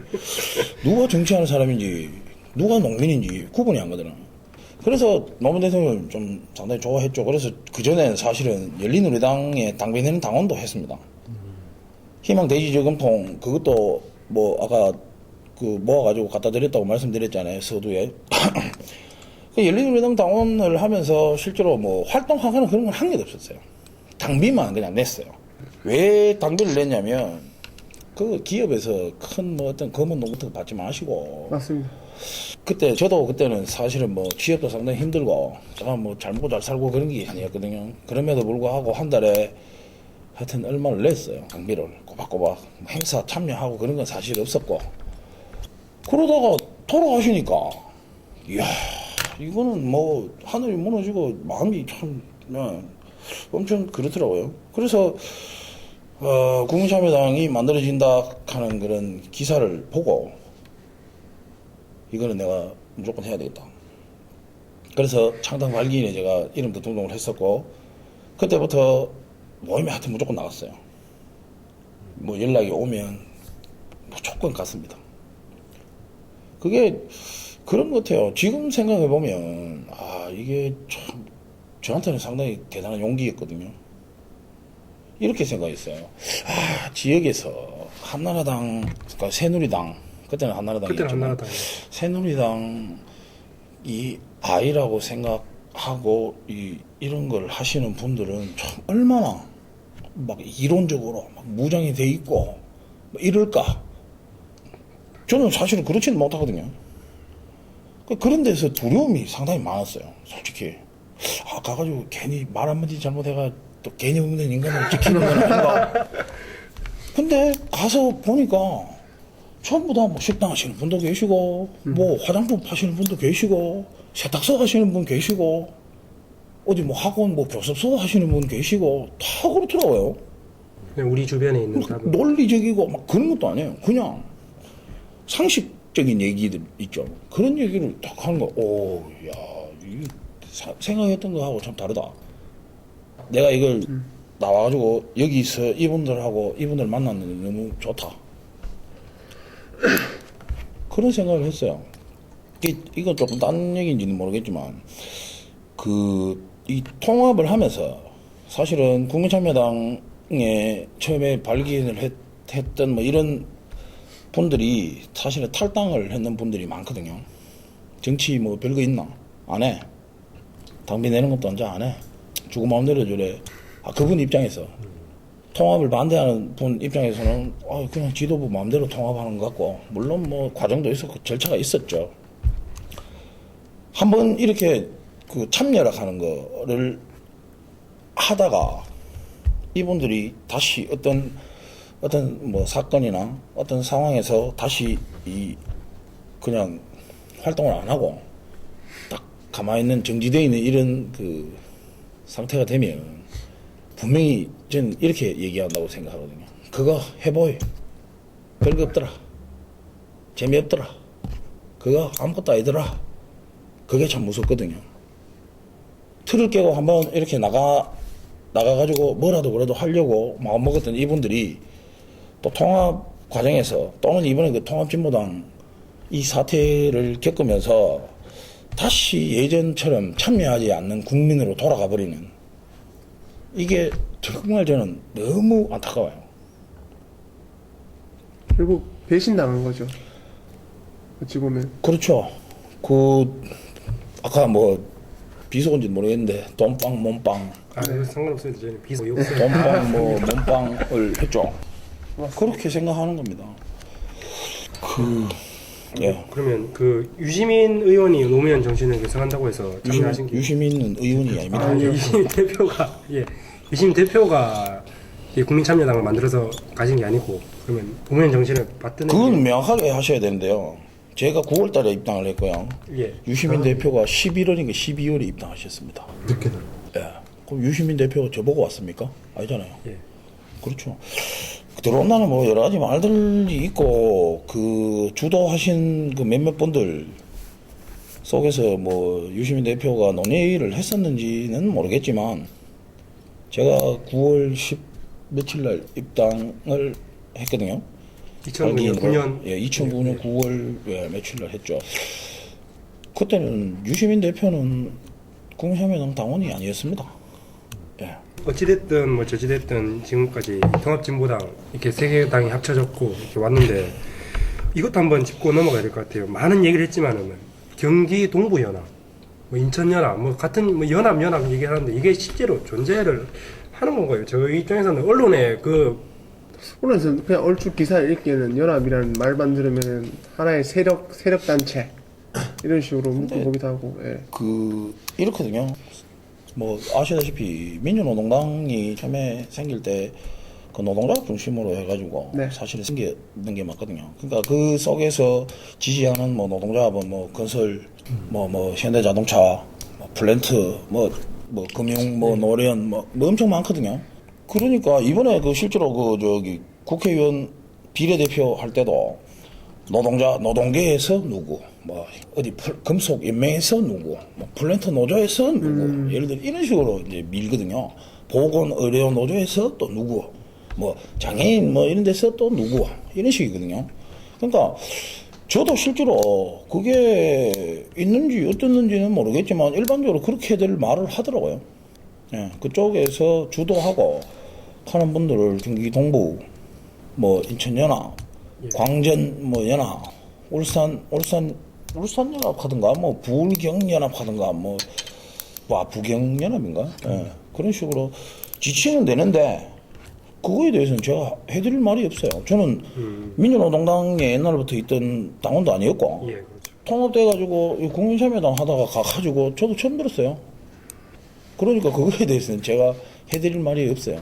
누가 정치하는 사람인지 누가 농민인지 구분이 안 가더라. 그래서 노무현 대통령을 좀 상당히 좋아했죠. 그래서 그전에는 사실은 열린우리당에 당비 내는 당원도 했습니다. 희망대지저금통 그것도 뭐 아까 그 모아가지고 갖다 드렸다고 말씀드렸잖아요. 서두에. 그 열린우리당 당원을 하면서 실제로 뭐 활동하거나 그런 건 한 개도 없었어요. 당비만 그냥 냈어요. 왜 당비를 냈냐면 그 기업에서 큰 뭐 어떤 검은 농 같은 거 받지 마시고 맞습니다. 그때 저도 그때는 사실은 뭐 취업도 상당히 힘들고 제가 뭐 잘 먹고 잘 살고 그런 게 아니었거든요. 그럼에도 불구하고 한 달에 하여튼 얼마를 냈어요. 당비를 꼬박꼬박 행사 참여하고 그런 건 사실 없었고 그러다가 돌아가시니까 이야 이거는 뭐 하늘이 무너지고 마음이 참 엄청 그렇더라고요. 그래서 국민참여당이 만들어진다 하는 그런 기사를 보고 이거는 내가 무조건 해야 되겠다. 그래서 창당 발기인에 제가 이름도 등록을 했었고 그때부터 모임에 하여튼 무조건 나갔어요. 뭐 연락이 오면 무조건 갔습니다. 그게 그런 것 같아요. 지금 생각해보면 이게 참 저한테는 상당히 대단한 용기였거든요. 이렇게 생각했어요. 지역에서 한나라당, 그러니까 새누리당, 그때는 한나라당이었죠. 그때는 한나라당. 새누리당이 아이라고 생각하고 이런 걸 하시는 분들은 참 얼마나 막 이론적으로 막 무장이 돼 있고 뭐 이럴까? 저는 사실은 그렇지는 못하거든요. 그런 데서 두려움이 상당히 많았어요. 솔직히. 가가지고 괜히 말 한마디 잘못해가 또 개념 없는 인간을 지키는 건 아닌가. 근데 가서 보니까 전부 다 뭐 식당 하시는 분도 계시고, 뭐 화장품 파시는 분도 계시고, 세탁소 하시는 분 계시고, 어디 뭐 학원 뭐 교습소 하시는 분 계시고, 다 그렇더라고요. 그냥 우리 주변에 있는 사람. 논리적이고 막 그런 것도 아니에요. 그냥 상식적인 얘기들 있죠. 그런 얘기를 딱 하는 거, 야, 이 생각했던 거하고 참 다르다. 내가 이걸 나와가지고 여기서 이분들 만났는데 너무 좋다. 그런 생각을 했어요. 이건 조금 딴 얘기인지는 모르겠지만, 이 통합을 하면서 사실은 국민참여당에 처음에 발기인을 했던 뭐 이런 분들이 사실은 탈당을 했는 분들이 많거든요. 정치 뭐 별거 있나? 안 해. 당비 내는 것도 언제 안 해. 주고 마음대로 저래. 그분 입장에서 통합을 반대하는 분 입장에서는 그냥 지도부 마음대로 통합하는 것 같고, 물론 뭐 과정도 있었고 절차가 있었죠. 한번 이렇게 참여라 하는 거를 하다가 이분들이 다시 어떤 뭐 사건이나 어떤 상황에서 다시 그냥 활동을 안 하고 딱 가만히 있는 정지되어 있는 이런 상태가 되면 분명히 저는 이렇게 얘기한다고 생각하거든요. 그거 해보이. 별거 없더라. 재미없더라. 그거 아무것도 아니더라. 그게 참 무섭거든요. 틀을 깨고 한번 이렇게 나가가지고 뭐라도 그래도 하려고 마음먹었던 이분들이 또 통합 과정에서 또는 이번에 그 통합진보당 이 사태를 겪으면서 다시 예전처럼 참여하지 않는 국민으로 돌아가 버리는, 이게 정말 저는 너무 안타까워요. 결국 배신당한 거죠. 어찌 보면. 그렇죠. 아까 뭐 비속어인지 모르겠는데 돈빵 몸빵 이거 상관없습니다. 저는 비서 없어요. 돈빵 뭐 몸빵을 했죠. 그렇게 생각하는 겁니다. 예. 그러면 유시민 의원이 노무현 정신을 개성한다고 해서 참여하신 게 유시민은 의원이 아닙니다. 유시민 대표가 이 국민참여당을 만들어서 가진 게 아니고, 그러면 노무현 정신을 받드는 그건 명확하게 하셔야 되는데요. 제가 9월 달에 입당을 했고요. 유시민 대표가 11월인가 12월에 입당하셨습니다. 늦게는. 예. 그럼 유시민 대표가 저보고 왔습니까? 아니잖아요. 예. 그렇죠. 들어온 날은 뭐 여러 가지 말들이 있고, 주도하신 몇몇 분들, 속에서 뭐 유시민 대표가 논의를 했었는지는 모르겠지만 제가 9월 10 며칠 날 입당을 했거든요. 2009년 예, 2009년 9월 예, 며칠 날 했죠. 그때는 유시민 대표는 국민혁명당 당원이 아니었습니다. 예. 어찌됐든 뭐 저찌됐든 지금까지 통합진보당 이렇게 세 개 당이 합쳐졌고 이렇게 왔는데 이것도 한번 짚고 넘어가야 될 것 같아요. 많은 얘기를 했지만은 경기 동부연합, 뭐 인천연합, 뭐 같은 뭐 연합 얘기하는데 이게 실제로 존재를 하는 건가요? 저희 입장에서는 언론의 그 물론 그냥 얼추 기사를 읽기에는 연합이라는 말만 들으면 하나의 세력 단체 이런 식으로 묶어보기도 하고. 예. 이렇거든요. 뭐 아시다시피 민주노동당이 처음에 생길 때 그 노동자 중심으로 해가지고 네. 사실은 생겼는 게 맞거든요. 그러니까 그 속에서 지지하는 뭐 노동자분, 뭐 건설, 뭐 현대자동차, 뭐 플랜트, 뭐 금융, 뭐 노련, 뭐 엄청 많거든요. 그러니까 이번에 그 실제로 그 저기 국회의원 비례대표 할 때도 노동계에서 누구, 뭐 어디 금속 인매에서 누구, 뭐 플랜트 노조에서 누구, 예를 들어 이런 식으로 이제 밀거든요. 보건 의료 노조에서 또 누구, 뭐 장애인 뭐 이런 데서 또 누구, 이런 식이거든요. 그러니까 저도 실제로 그게 있는지 어떻는지는 모르겠지만 일반적으로 그렇게들 말을 하더라고요. 예, 그쪽에서 주도하고 하는 분들을 경기 동부, 뭐 인천연합, 광전 뭐 연합, 울산 연합 하든가, 뭐 부울경 연합 하든가, 뭐 부경 연합인가? 예, 그런 식으로 지칭은 되는데 그거에 대해서는 제가 해드릴 말이 없어요. 저는 민주노동당에 옛날부터 있던 당원도 아니었고 예, 그렇죠. 통합돼가지고 국민참여당 하다가 가가지고 저도 처음 들었어요. 그러니까 그거에 대해서는 제가 해드릴 말이 없어요.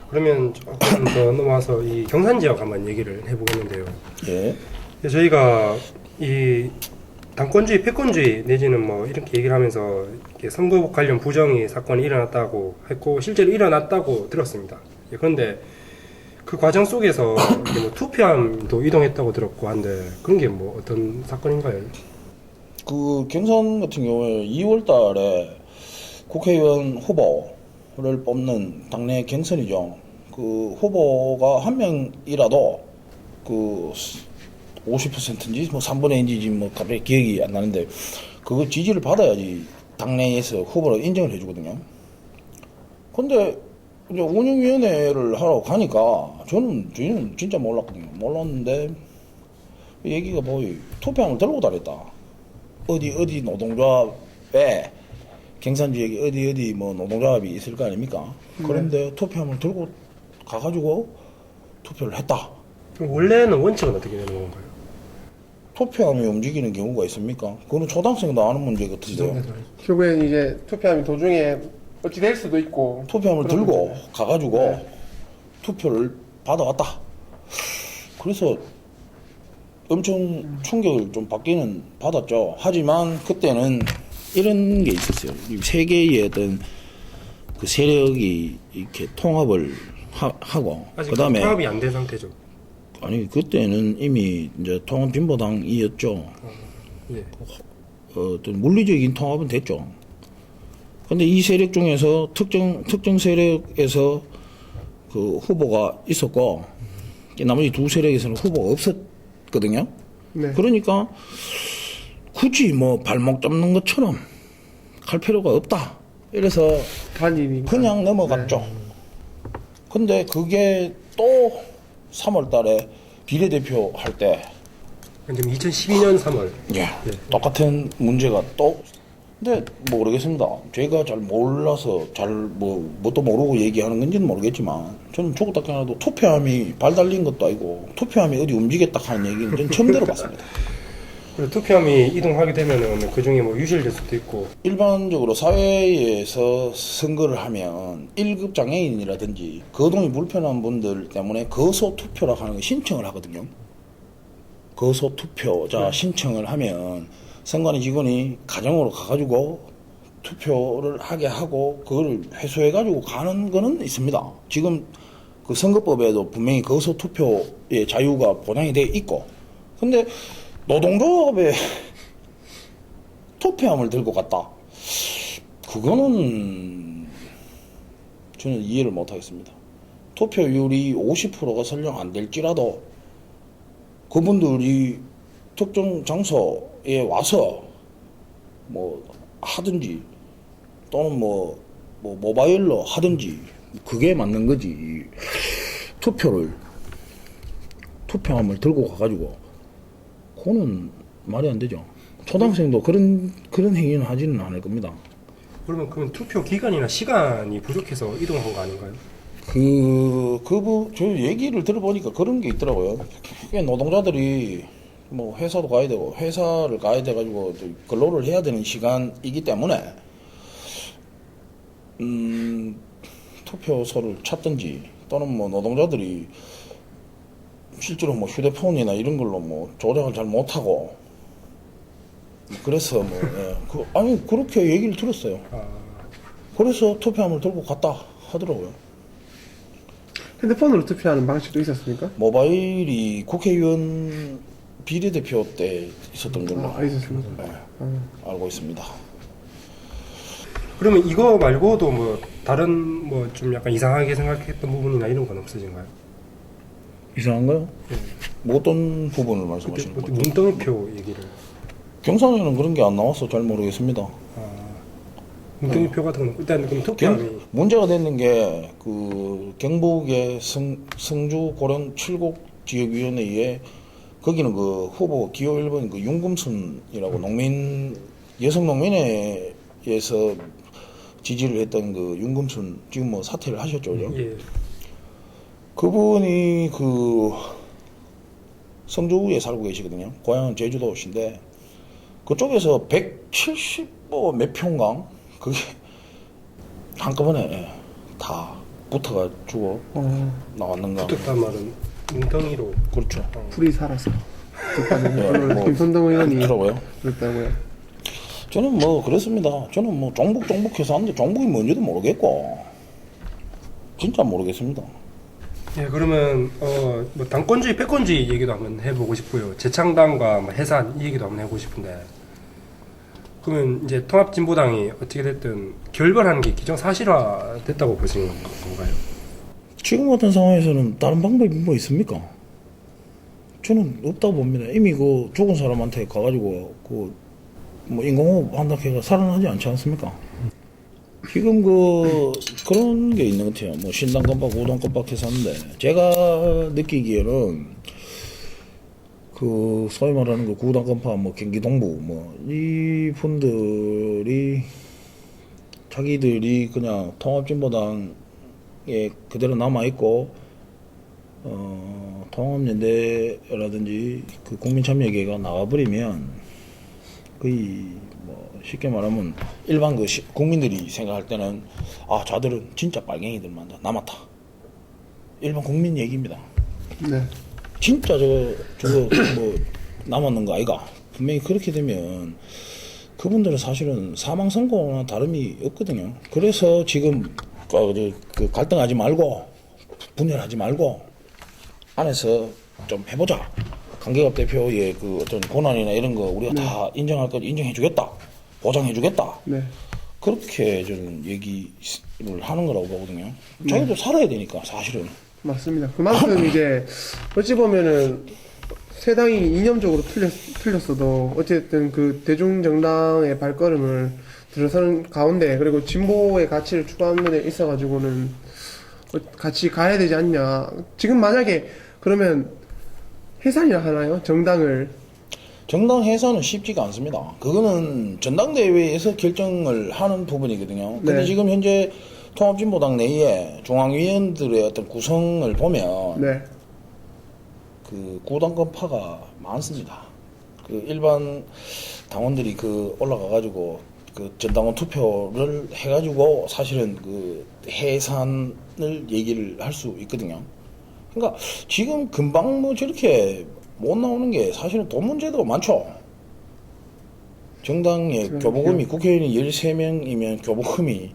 그러면 조금 더 넘어와서 이 경산 지역 한번 얘기를 해보겠는데요. 예. 저희가 이 당권주의, 패권주의 내지는 뭐 이렇게 얘기를 하면서 이렇게 선거 관련 부정이 사건이 일어났다고 했고 실제로 일어났다고 들었습니다. 예, 그런데 그 과정 속에서 이렇게 뭐 투표함도 이동했다고 들었고 한데 그런 게 뭐 어떤 사건인가요? 그 경선 같은 경우에 2월 달에 국회의원 후보를 뽑는 당내 경선이죠. 그 후보가 한 명이라도 그 50%인지 뭐 3분의 1인지 뭐 갑자기 기억이 안 나는데 그거 지지를 받아야지 당내에서 후보로 인정을 해주거든요. 근데 이제 운영위원회를 하러 가니까 저는 진짜 몰랐거든요. 몰랐는데 얘기가 뭐 투표함을 들고 다녔다. 어디 노동조합에 경산 지역에 어디 뭐 노동조합이 있을 거 아닙니까? 그런데 투표함을 들고 가가지고 투표를 했다. 그럼 원래는 원칙은 어떻게 되는 건가요? 투표함이 움직이는 경우가 있습니까? 그거는 초등학생도 아는 문제 같으세요. 결국엔 이제 투표함이 도중에 어찌 될 수도 있고. 투표함을 들고 문제. 가가지고 네. 투표를 받아왔다. 그래서 엄청 충격을 좀 받기는 받았죠. 하지만 그때는 이런 게 있었어요. 이 세 개의 어떤 그 세력이 이렇게 통합을 하고 아직 그다음에 통합이 안 된 상태죠. 아니 그때는 이미 이제 통합진보당이었죠. 예. 어떤 물리적인 통합은 됐죠. 근데 이 세력 중에서 특정 세력에서 그 후보가 있었고 나머지 두 세력에서는 후보가 없었거든요. 네. 그러니까 굳이 뭐 발목 잡는 것처럼 갈 필요가 없다. 이래서 단일이니까. 그냥 넘어갔죠. 근데 그게 또 3월 달에 비례대표 할 때 지금 2012년 3월. 예, 똑같은 문제가 또 근데 모르겠습니다. 제가 잘 몰라서 잘 뭣도 모르고 얘기하는 건지는 모르겠지만 저는 죽었다 깨어나도 투표함이 발달린 것도 아니고 투표함이 어디 움직였다 하는 얘기는 저는 처음 들어봤습니다. 그리고 투표함이 이동하게 되면은 그 중에 뭐 유실될 수도 있고. 일반적으로 사회에서 선거를 하면 1급 장애인이라든지 거동이 불편한 분들 때문에 거소투표라고 하는 거 신청을 하거든요. 거소투표자 신청을 하면 선관위 직원이 가정으로 가가지고 투표를 하게 하고 그걸 회수해가지고 가는 거는 있습니다. 지금 그 선거법에도 분명히 거소투표의 자유가 보장이 되어 있고 근데 노동조합에 투표함을 들고 갔다. 그거는 저는 이해를 못하겠습니다. 투표율이 50%가 설령 안 될지라도 그분들이 특정 장소에 와서 뭐 하든지 또는 뭐 모바일로 하든지 그게 맞는 거지. 투표함을 들고 가가지고 그거는 말이 안 되죠. 초등학생도 그런 행위는 하지는 않을 겁니다. 그러면 투표 기간이나 시간이 부족해서 이동한 거 아닌가요? 저 얘기를 들어보니까 그런 게 있더라고요. 그게 노동자들이 뭐 회사도 가야 되고 회사를 가야 돼가지고 근로를 해야 되는 시간이기 때문에 투표소를 찾든지 또는 뭐 노동자들이 실제로 뭐 휴대폰이나 이런 걸로 뭐 조작을 잘 못하고 그래서 뭐 아니 그렇게 얘기를 들었어요. 그래서 투표함을 들고 갔다 하더라고요. 핸드폰으로 투표하는 방식도 있었습니까? 모바일이 국회의원 비례대표 때 있었던 걸로 있었습니다. 알고 있습니다. 그러면 이거 말고도 뭐 다른 뭐 좀 약간 이상하게 생각했던 부분이나 이런 건 없으신가요? 이상한가요? 뭐 어떤 부분을 말씀하시는 거죠? 문동표 얘기를. 경상에는 그런 게 안 나와서 잘 모르겠습니다. 문동표 같은 건 일단 그럼 투표함이 문제가 됐는 게 그 경북의 성주 고령 7곡 지역위원회에 거기는 그 후보 기호 1번 그 윤금순이라고 여성 농민회에서 지지를 했던 그 윤금순 지금 뭐 사퇴를 하셨죠, 그죠? 예. 그분이 그 성주에 살고 계시거든요. 고향은 제주도신데 그쪽에서 170뭐 몇 평강 그게 한꺼번에 다 붙어가지고 나왔는가. 붙었단 말은 뭉텅이로. 그렇죠. 불이 살아서. 뭐 김선동 의원이 그러고요. 그랬다고요. 저는 뭐 그렇습니다. 저는 뭐 종북해서 하는데 종북이 뭔지도 모르겠고 진짜 모르겠습니다. 예, 그러면 뭐 당권주의, 패권주의 얘기도 한번 해보고 싶고요. 재창당과 뭐 해산 이 얘기도 한번 해보고 싶은데, 그러면 이제 통합진보당이 어떻게 됐든 결별하는 게 기정사실화 됐다고 보시는 건가요? 지금 같은 상황에서는 다른 방법이 뭐 있습니까? 저는 없다고 봅니다. 이미 그 죽은 사람한테 가가지고 그 뭐 인공호흡 한다고 해서 살아나지 않지 않습니까? 지금 그런 게 있는 것 같아요. 뭐 신당건박, 우당건박 해서 하는데 제가 느끼기에는 그 소위 말하는 그 구당건박, 뭐 경기 동부 뭐 이 분들이 자기들이 그냥 통합진보당에 그대로 남아 있고 통합연대라든지 그 국민참여계가 나와버리면 거의 뭐 쉽게 말하면 일반 그 국민들이 생각할 때는 저들은 진짜 빨갱이들만 남았다. 일반 국민 얘기입니다. 네. 진짜 저거 뭐 남았는 거 아이가? 분명히 그렇게 되면 그분들은 사실은 사망 선고나 다름이 없거든요. 그래서 지금 그 갈등하지 말고 분열하지 말고 안에서 좀 해보자. 강계갑 대표의 그 어떤 고난이나 이런 거 우리가 다 인정할 거 인정해주겠다, 보장해주겠다. 네. 그렇게 저는 얘기를 하는 거라고 보거든요. 자기도 살아야 되니까 사실은. 맞습니다. 그만큼 이제 어찌 보면은 세 당이 이념적으로 틀렸어도 어쨌든 그 대중정당의 발걸음을 들어서는 가운데 그리고 진보의 가치를 추구하는 데 있어가지고는 같이 가야 되지 않냐. 지금 만약에 그러면 해산이라 하나요? 정당 해산은 쉽지가 않습니다. 그거는 전당대회에서 결정을 하는 부분이거든요. 근데 네. 지금 현재 통합진보당 내에 중앙위원들의 어떤 구성을 보면 네. 그 구당권파가 많습니다. 그 일반 당원들이 그 올라가가지고 그 전당원 투표를 해가지고 사실은 그 해산을 얘기를 할 수 있거든요. 그러니까 지금 금방 뭐 저렇게 못 나오는 게 사실은 돈 문제도 많죠. 정당의 교부금이 국회의원이 13명이면 교부금이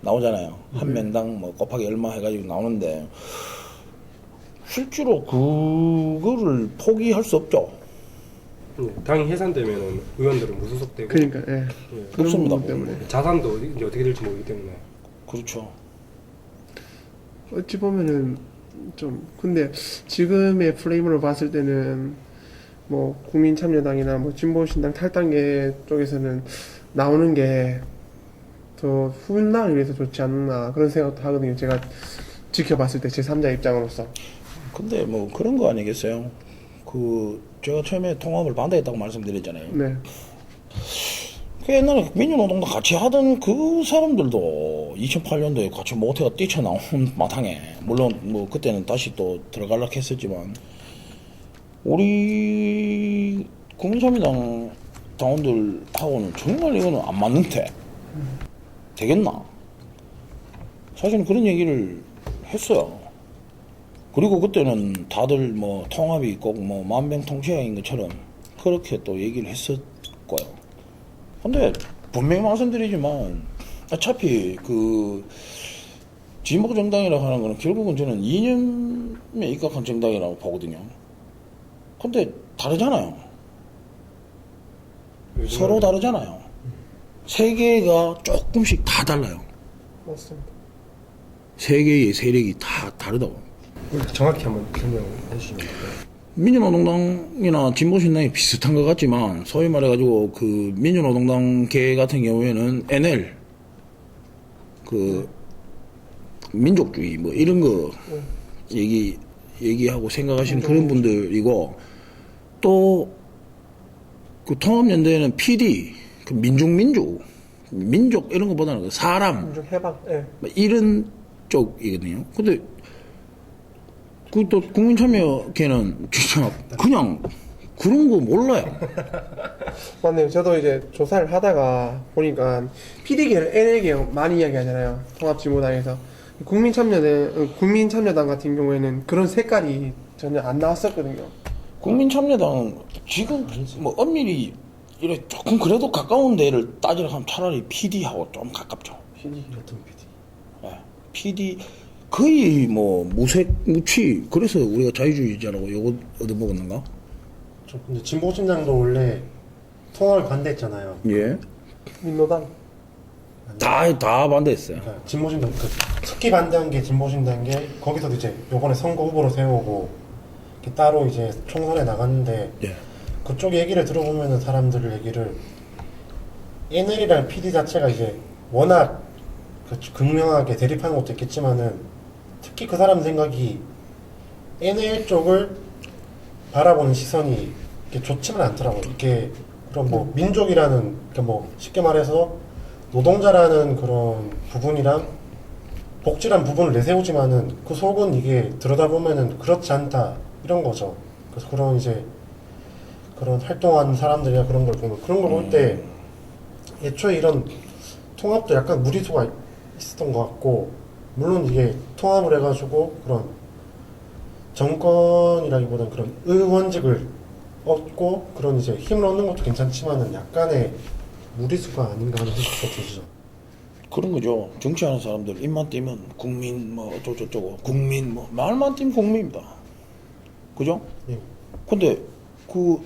나오잖아요. 한 명당 뭐 곱하기 얼마 해가지고 나오는데 실제로 그거를 포기할 수 없죠. 당이 해산되면은 의원들은 무소속되고 그러니까 예. 예. 그런 없습니다. 부분 때문에 자산도 이제 어떻게 될지 모르기 때문에 그렇죠. 어찌 보면은 좀 근데 지금의 프레임으로 봤을 때는 뭐 국민참여당이나 뭐 진보신당 탈당계 쪽에서는 나오는 게 더 후일당을 위해서 좋지 않나 그런 생각도 하거든요. 제가 지켜봤을 때 제 3자 입장으로서. 근데 뭐 그런 거 아니겠어요? 그 제가 처음에 통합을 반대했다고 말씀드렸잖아요. 네. 그 옛날에 민주노동도 같이 하던 그 사람들도 2008년도에 같이 모태가 뛰쳐나온 마당에 물론 뭐 그때는 다시 또 들어가려고 했었지만 우리 국민참여당 당원들하고는 정말 이거는 안 맞는데 되겠나? 사실은 그런 얘기를 했어요. 그리고 그때는 다들 뭐 통합이 꼭 뭐 만병통치약인 것처럼 그렇게 또 얘기를 했었고요. 근데 분명히 말씀드리지만 어차피 그 진보 정당이라고 하는 거는 결국은 저는 이념에 입각한 정당이라고 보거든요. 근데 다르잖아요. 서로 다르잖아요. 세계가 조금씩 다 달라요. 맞습니다. 세계의 세력이 다 다르다고. 정확히 한번 설명해 주시면 될까요? 민주노동당이나 진보신당이 비슷한 것 같지만 소위 말해가지고 그 민주노동당계 같은 경우에는 NL 그 민족주의 뭐 이런 거 얘기하고 생각하시는 그런 분들이고 또 그 통합연대에는 PD 그 민족 이런 것보다는 그 사람 좀 해방. 예. 뭐 이런 쪽이거든요. 근데 그 또 국민참여계는 진짜 그냥 그런 거 몰라요. 맞네요. 저도 이제 조사를 하다가 보니까 PD계를 NL계 많이 이야기하잖아요. 통합진보당에서. 국민참여당 같은 경우에는 그런 색깔이 전혀 안 나왔었거든요. 국민참여당은 지금 뭐 엄밀히 이래 조금 그래도 가까운 데를 따지려 하면 차라리 PD하고 좀 가깝죠. PD 어떤 PD? 예. PD 거의 뭐 무치 그래서 우리가 자유주의자라고 요거 얻어먹었는가? 저 근데 진보신당도 원래 통합을 반대했잖아요. 예. 민노당. 다 반대했어요. 그러니까 진보신당 특히 반대한 게 진보신당 게 거기서도 이제 요번에 선거 후보로 세우고 이렇게 따로 이제 총선에 나갔는데 예. 그쪽 얘기를 들어보면은 사람들 얘기를 NL이랑 PD 자체가 이제 워낙 극명하게 대립하는 것도 있겠지만은 특히 그 사람 생각이 NL 쪽을 바라보는 시선이 이렇게 좋지는 않더라고요. 이렇게 그런 뭐 민족이라는 그러니까 뭐 쉽게 말해서 노동자라는 그런 부분이랑 복지란 부분을 내세우지만은 그 속은 이게 들여다보면은 그렇지 않다 이런 거죠. 그래서 그런 이제 그런 활동하는 사람들이나 그런 걸 보면 그런 걸 볼 때 애초에 이런 통합도 약간 무리수가 있었던 것 같고 물론 이게 통합을 해가지고 그런 정권이라기보다는 그런 의원직을 얻고 그런 이제 힘을 얻는 것도 괜찮지만은 약간의 무리수가 아닌가 하는 생각도 들죠. 그런 거죠. 정치하는 사람들 입만 띄면 국민 뭐 어쩌고저쩌고 국민 뭐 말만 띄면 국민입니다. 그죠? 예. 근데 그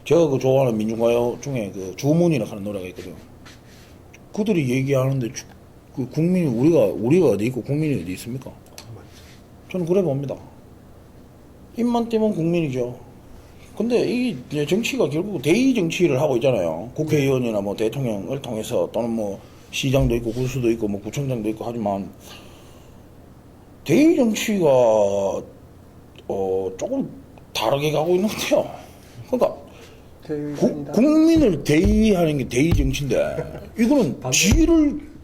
제가 그 좋아하는 민중가요 중에 그 주문이라고 하는 노래가 있거든요. 그들이 얘기하는데 그 국민이 우리가 어디 있고 국민이 어디 있습니까? 저는 그래 봅니다. 입만 띄면 국민이죠. 근데 이 정치가 결국 대의 정치를 하고 있잖아요. 국회의원이나 뭐 대통령을 통해서 또는 뭐 시장도 있고 구수도 있고 뭐 구청장도 있고 하지만 대의 정치가 조금 다르게 가고 있는 것 같아요. 그러니까 국민을 대의하는 게 대의 정치인데 이거는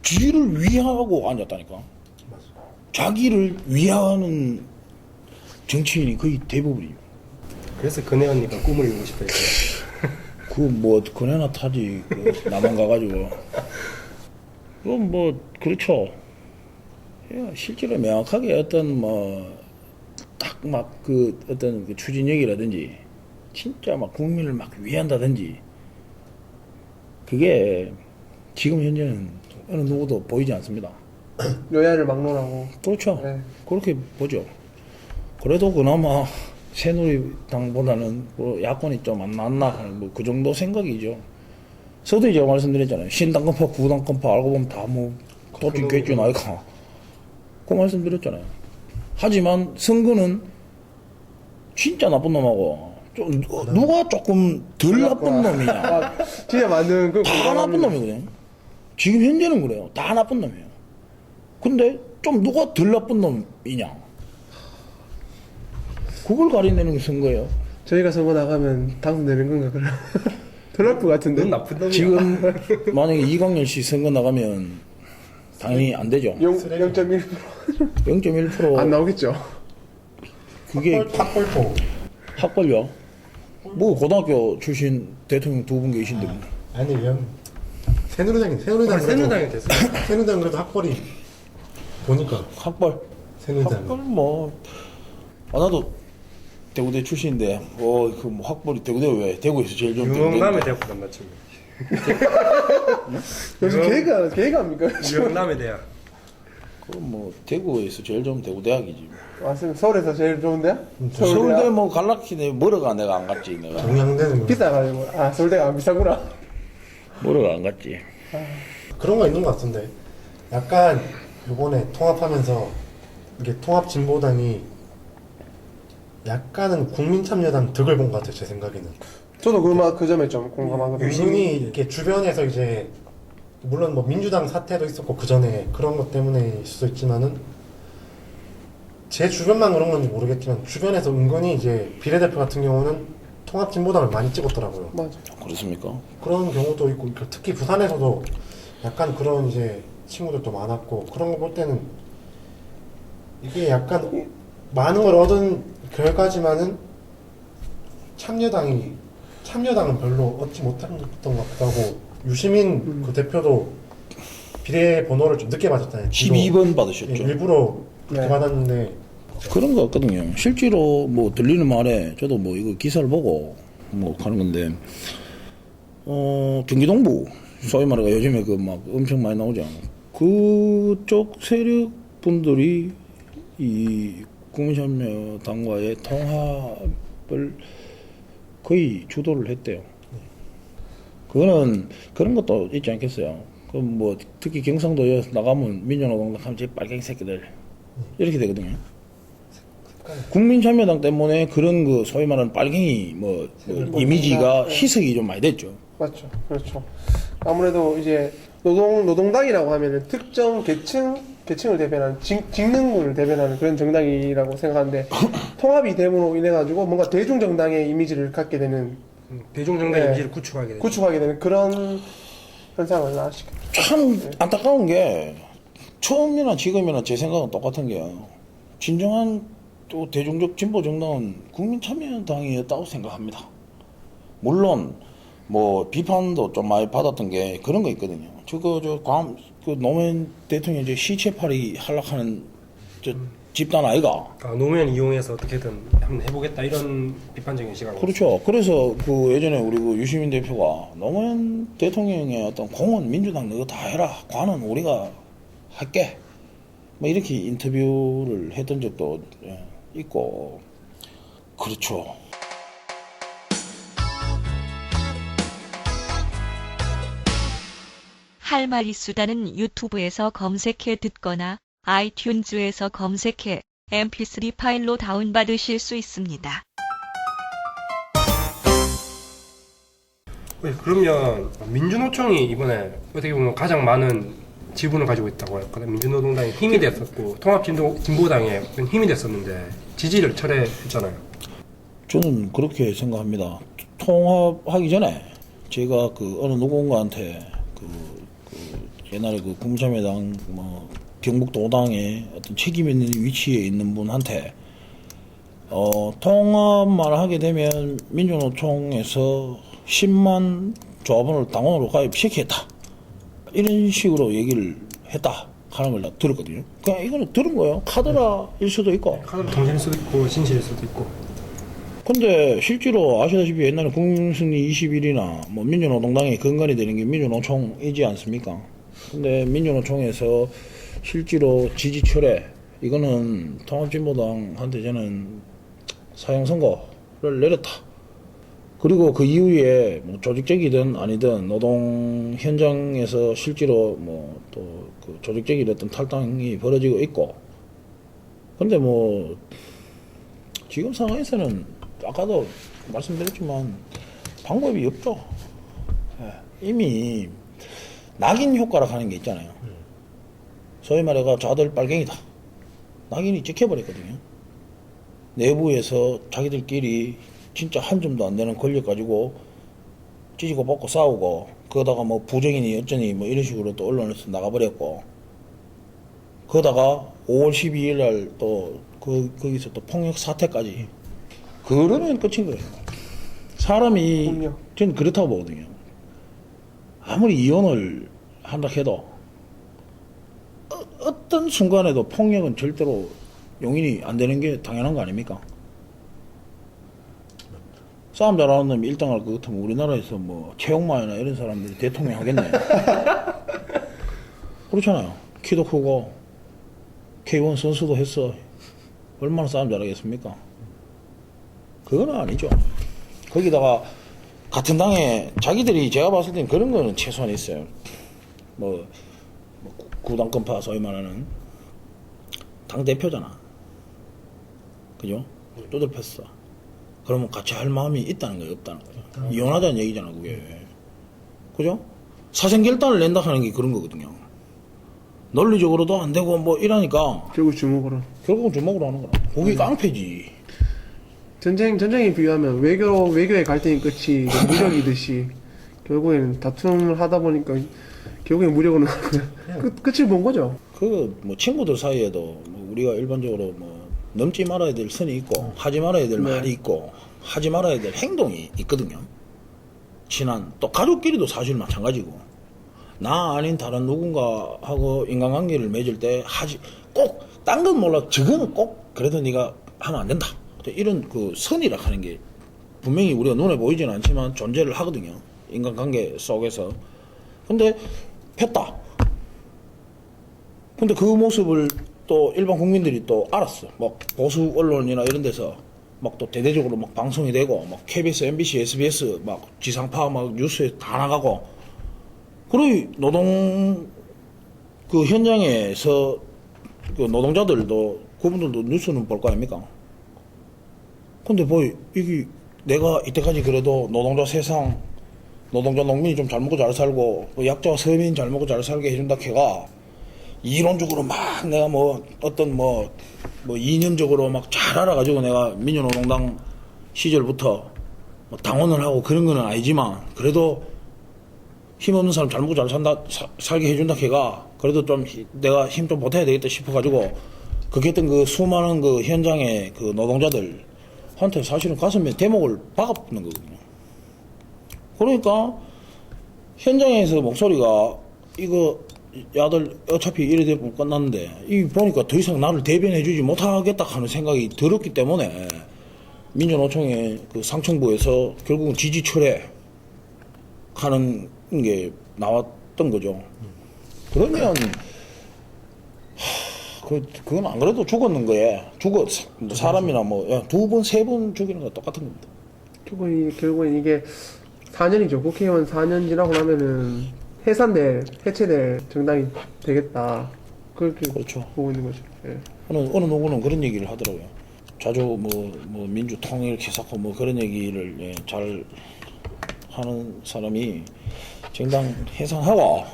지를 위하고 앉았다니까. 자기를 위하는 정치인이 거의 대부분이에요. 그래서 근혜 언니가 꿈을 이루고 싶어 했어요. 그 뭐 그네나 타지 그 남한 가가지고 그럼 뭐 그렇죠. 예, 실제로 명확하게 어떤 뭐 딱 막 그 어떤 그 추진력이라든지 진짜 막 국민을 막 위한다든지 그게 지금 현재는 어느 누구도 보이지 않습니다. 여야를 막론하고. 그렇죠. 네. 그렇게 보죠. 그래도 그나마 새누리당보다는 뭐 야권이 좀 안 낫나 하는 뭐 그 정도 생각이죠. 저도 이제 말씀드렸잖아요. 신당권파, 구당권파 알고 보면 다 뭐 도찐 꿰찐 아이가. 그 말씀드렸잖아요. 하지만 선거는 진짜 나쁜 놈하고 좀 누가 조금 덜 나쁜 놈이냐. 아, 진짜 맞는 그 다 나쁜 놈이거든요. 지금 현재는 그래요. 다 나쁜 놈이에요. 근데 좀 누가 덜 나쁜 놈이냐. 그걸 가려내는 게 선거예요. 저희가 선거 나가면 당선되는 건가 그럼? 덜날것 같은데. 넌 나쁜 놈이야. 지금 만약에 이광열 씨 선거 나가면 당연히 안 되죠. 0.1%. 0.1% 안 나오겠죠. 그게 탁골포. 학벌요. 뭐 고등학교 출신 대통령 두 분 계신데 뭐. 아니 면 새누리당 새누리당이 됐어. 새누리당 그래도 학벌이 보니까 학벌. 새누리당. 학벌 뭐. 나도 대구대 출신인데 그 뭐 학벌이 대구대 왜 대구에서 제일 좀 유흥남에 대학 간다 친구. 요즘 계획 합니까? 유흥남에 대학. 그럼 뭐 대구에서 제일 좀 대구대학이지. 맞습니다. 서울에서 제일 좋은데요? 서울대 뭐 갈라키네 멀어가 내가 안 갔지 내가. 동양대는 뭐 비싸가지고. 아, 서울대가 안 비싸구나. 멀어가 안 갔지. 그런 거 있는 것 같은데 약간 요번에 통합하면서 이게 통합진보당이 약간은 국민참여당 득을 본 것 같아요 제 생각에는. 저도 그 점에 좀 공감하거든요. 유심히 이렇게 주변에서 이제 물론 뭐 민주당 사태도 있었고 그 전에 그런 것 때문에 있을 수 있지만은 제 주변만 그런 건지 모르겠지만 주변에서 은근히 이제 비례대표 같은 경우는 통합진보당을 많이 찍었더라고요. 맞아. 그렇습니까? 그런 경우도 있고 특히 부산에서도 약간 그런 이제 친구들도 많았고 그런 거 볼 때는 이게 약간 많은 걸 얻은 결과지만은 참여당은 별로 얻지 못했던 것 같기도 하고 유시민 그 대표도 비례 번호를 좀 늦게 받았잖아요. 12번 받으셨죠. 예, 일부러 그렇게 네. 받았는데 그런 거 같거든요. 실제로 뭐 들리는 말에 저도 뭐 이거 기사를 보고 뭐 하는 건데 경기동부 소위 말해가 요즘에 그 막 엄청 많이 나오잖아. 그쪽 세력 분들이 이 국민참여당과의 통합을 거의 주도를 했대요. 그거는 그런 것도 있지 않겠어요. 그 뭐 특히 경상도 나가면 민주노동당 하면 제 빨갱이 새끼들 이렇게 되거든요. 국민참여당 때문에 그런 그 소위 말하는 빨갱이 뭐 이미지가 희석이 좀 많이 됐죠. 맞죠. 그렇죠. 아무래도 이제 노동당이라고 하면은 특정 계층을 대변하는 직능군을 대변하는 그런 정당이라고 생각하는데 통합이 됨으로 인해 가지고 뭔가 대중 정당의 이미지를 갖게 되는 대중정당 네. 이미지를 구축하게 되죠. 구축하게 되는 그런 현상을 나시게. 참 안타까운 게 처음이나 지금이나 제 생각은 똑같은 게 진정한 또 대중적 진보 정당은 국민참여당이었다고 생각합니다. 물론 뭐 비판도 좀 많이 받았던 게 그런 거 있거든요. 그 노무현 대통령 이제 시체팔이 하락하는 집단 아이가. 노무현 이용해서 어떻게든 한번 해보겠다 이런 비판적인 시각이. 그렇죠. 그래서 그 예전에 우리 그 유시민 대표가 노무현 대통령의 어떤 공은 민주당 너가 다 해라. 관은 우리가 할게. 뭐 이렇게 인터뷰를 했던 적도 있고. 그렇죠. 할 말 있수다는 유튜브에서 검색해 듣거나 아이튠즈에서 검색해 mp3 파일로 다운받으실 수 있습니다. 네, 그러면 민주노총이 이번에 어떻게 보면 가장 많은 지분을 가지고 있다고 할까요? 민주노동당의 힘이 됐었고 통합진보당의 어떤 힘이 됐었는데 지지를 철회했잖아요. 저는 그렇게 생각합니다. 통합하기 전에 제가 그 어느 누군가한테 그 옛날에 그 국민참여당 뭐 경북도당의 어떤 책임 있는 위치에 있는 분한테 통합만 하게 되면 민주노총에서 10만 조합원을 당원으로 가입시키겠다 이런 식으로 얘기를 했다 하는 걸 들었거든요. 그냥 이거는 들은 거예요. 카더라일 수도 있고. 카드로 동실일 수도 있고 진실일 수도 있고. 근데 실제로 아시다시피 옛날에 국민승리 21이나 뭐 민주노동당의 근간이 되는 게 민주노총이지 않습니까? 근데 민주노총에서 실제로 지지 철회 이거는 통합진보당한테 저는 사형 선고를 내렸다. 그리고 그 이후에 뭐 조직적이든 아니든 노동 현장에서 실제로 뭐 또 그 조직적인 어떤 탈당이 벌어지고 있고. 근데 뭐 지금 상황에서는 아까도 말씀드렸지만 방법이 없죠. 예, 이미 낙인 효과라 하는 게 있잖아요. 소위 말해가 좌들 빨갱이다. 낙인이 찍혀버렸거든요. 내부에서 자기들끼리 진짜 한 점도 안 되는 권력 가지고 찢고 벗고 싸우고, 그러다가 뭐 부정이니 어쩌니 뭐 이런 식으로 또 언론에서 나가버렸고, 그러다가 5월 12일 날 또 거기서 또 폭력 사태까지. 그러면 끝인 거예요. 사람이, 폭력. 저는 그렇다고 보거든요. 아무리 이혼을 한다 해도 어떤 순간에도 폭력은 절대로 용인이 안 되는 게 당연한 거 아닙니까? 싸움 잘하는 놈이 1등할 것 같으면 우리나라에서 뭐 최용만이나 이런 사람들이 대통령 하겠네. 그렇잖아요. 키도 크고 K1 선수도 했어. 얼마나 싸움 잘하겠습니까? 그건 아니죠. 거기다가 같은 당에 자기들이, 제가 봤을 땐 그런 거는 최소한 있어요. 뭐 구당권파 소위 말하는 당대표잖아. 그죠? 두들폈어. 그러면 같이 할 마음이 있다는 거예요, 없다는 거예요. 이혼하자는 얘기잖아, 그게. 그죠? 사생결단을 낸다 하는 게 그런 거거든요. 논리적으로도 안 되고 뭐 이러니까 결국 주목으로. 결국은 주먹으로 하는 거라. 그게 깡패지. 전쟁에 비유하면 외교의 갈등이 끝이 무력이듯이 결국에는 다툼을 하다 보니까 결국엔 무력으로 끝을 본 거죠. 그 뭐 친구들 사이에도 뭐 우리가 일반적으로 뭐 넘지 말아야 될 선이 있고 하지 말아야 될 말이 있고 하지 말아야 될 행동이 있거든요. 친한 또 가족끼리도 사실 마찬가지고, 나 아닌 다른 누군가하고 인간관계를 맺을 때 하지 꼭 딴 건 몰라 저거는 꼭 그래도 네가 하면 안 된다. 이런 그 선이라 하는 게 분명히 우리가 눈에 보이지는 않지만 존재를 하거든요. 인간관계 속에서. 근데 폈다. 근데 그 모습을 또 일반 국민들이 또 알았어. 막 보수 언론이나 이런 데서 막 또 대대적으로 막 방송이 되고, 막 KBS, MBC, SBS 막 지상파 막 뉴스에 다 나가고. 그리고 노동 그 현장에서 그 노동자들도 그분들도 뉴스는 볼 거 아닙니까? 근데 뭐 이게 내가 이때까지 그래도 노동자 세상, 노동자 농민이 좀 잘 먹고 잘 살고 뭐 약자와 서민 잘 먹고 잘 살게 해준다 걔가 이론적으로 막 내가 뭐 어떤 뭐 이념적으로 막 잘 알아가지고 내가 민주노동당 시절부터 뭐 당원을 하고 그런 거는 아니지만, 그래도 힘없는 사람 잘 먹고 잘 살게 해준다 걔가 그래도 좀 내가 힘 좀 보태야 되겠다 싶어가지고 그렇게 했던 그 수많은 그 현장의 그 노동자들 한테 사실은 가슴에 대목을 박아붙는 거거든요. 그러니까 현장에서 목소리가 이거 야들 어차피 이래 되면 끝났는데 이 보니까 더 이상 나를 대변해주지 못하겠다 하는 생각이 들었기 때문에 민주노총의 그 상층부에서 결국은 지지철회 하는 게 나왔던 거죠. 그러면 그건 안 그래도 죽었는 거에 뭐 사람이나 뭐 2번, 3번 죽이는 거 똑같은 겁니다. 결국엔 이게 4년이죠. 국회의원 4년 지나고 나면은 해체될 정당이 되겠다. 그렇게 그렇죠. 보고 있는 거죠. 예. 어느 누구는 그런 얘기를 하더라고요. 자주 뭐 민주 통일 기사코 뭐 그런 얘기를 잘 하는 사람이 정당 해산하고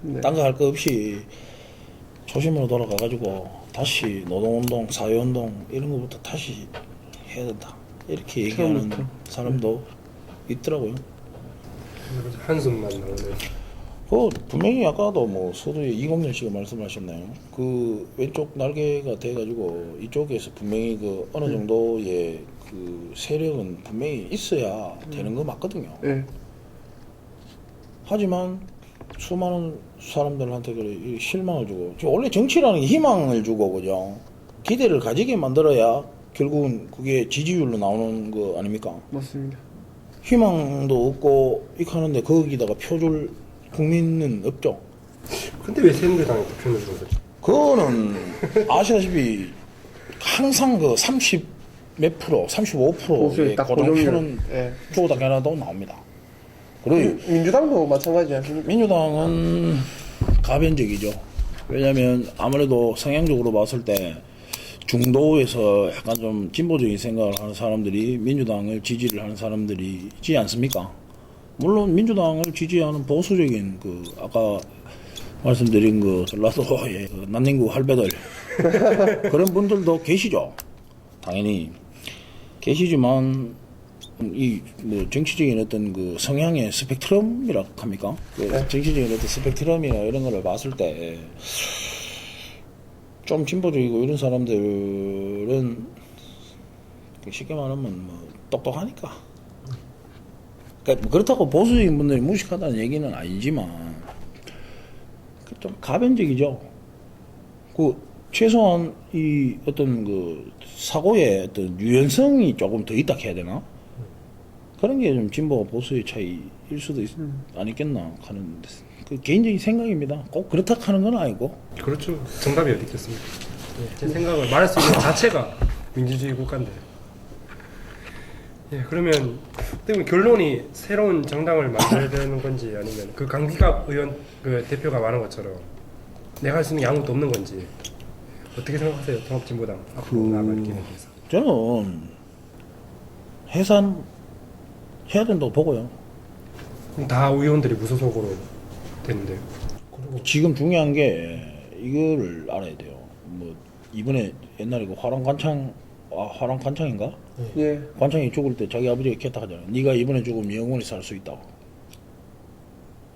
네. 딴 거 할 거 없이 초심으로 돌아가가지고 다시 노동운동, 사회운동 이런 거부터 다시 해야 된다. 이렇게 얘기하는 처음부터. 사람도 있더라고요. 한숨만 나오네. 분명히 아까도 뭐 서두에 이공렬 씨가 말씀하셨나요? 그 왼쪽 날개가 돼가지고 이쪽에서 분명히 그 어느 정도의 그 세력은 분명히 있어야 되는 거 맞거든요. 예. 하지만 수많은 사람들한테 그래 실망을 주고, 원래 정치라는 게 희망을 주고 그죠? 기대를 가지게 만들어야 결국은 그게 지지율로 나오는 거 아닙니까? 맞습니다. 희망도 없고 이렇게 하는데 거기다가 표줄 국민은 없죠. 근데 왜 새누리당에 표현을 준 거지? 그거는 아시다시피 항상 그 몇 프로, 35%의 보수의 딱 고정표는 고정률. 예. 주고받기 하나도 나옵니다. 그리고 민주당도 마찬가지지 않습니까? 민주당은 가변적이죠. 왜냐하면 아무래도 성향적으로 봤을 때 중도에서 약간 좀 진보적인 생각을 하는 사람들이 민주당을 지지를 하는 사람들이지 않습니까? 물론 민주당을 지지하는 보수적인 그 아까 말씀드린 그 전라도의 그 난닝구 할배들 그런 분들도 계시죠. 당연히 계시지만 이 뭐 정치적인 어떤 그 성향의 스펙트럼이라 합니까? 그 정치적인 어떤 스펙트럼이나 이런 거를 봤을 때 좀 진보적이고 이런 사람들은 쉽게 말하면 뭐 똑똑하니까. 그러니까 그렇다고 보수적인 분들이 무식하다는 얘기는 아니지만 좀 가변적이죠. 그 최소한 이 어떤 그 사고의 어떤 유연성이 조금 더 있다 해야 되나? 그런 게 좀 진보와 보수의 차이일 수도 아니겠나 하는 그 개인적인 생각입니다. 꼭 그렇다 하는 건 아니고. 그렇죠. 정답이 어디 있겠습니까? 예, 제 생각을 말할 수 있는 자체가 민주주의 국가인데. 예, 그러면 어떻게 보면 결론이 새로운 정당을 만들어야 되는 건지 아니면 그 강기갑 의원 그 대표가 말한 것처럼 내가 할 수 있는 게 아무것도 없는 건지 어떻게 생각하세요? 통합진보당 앞으로 나아갈 길에 대해서. 저는 해산 해야 된다고 보고요. 그럼 다 의원들이 무소속으로 되는데요. 지금 중요한 게 이거를 알아야 돼요. 뭐 이번에 옛날에 그 화랑 관창인가? 예. 관창이 죽을 때 자기 아버지가 겠다 하잖아요. 네가 이번에 죽으면 영원히 살 수 있다고.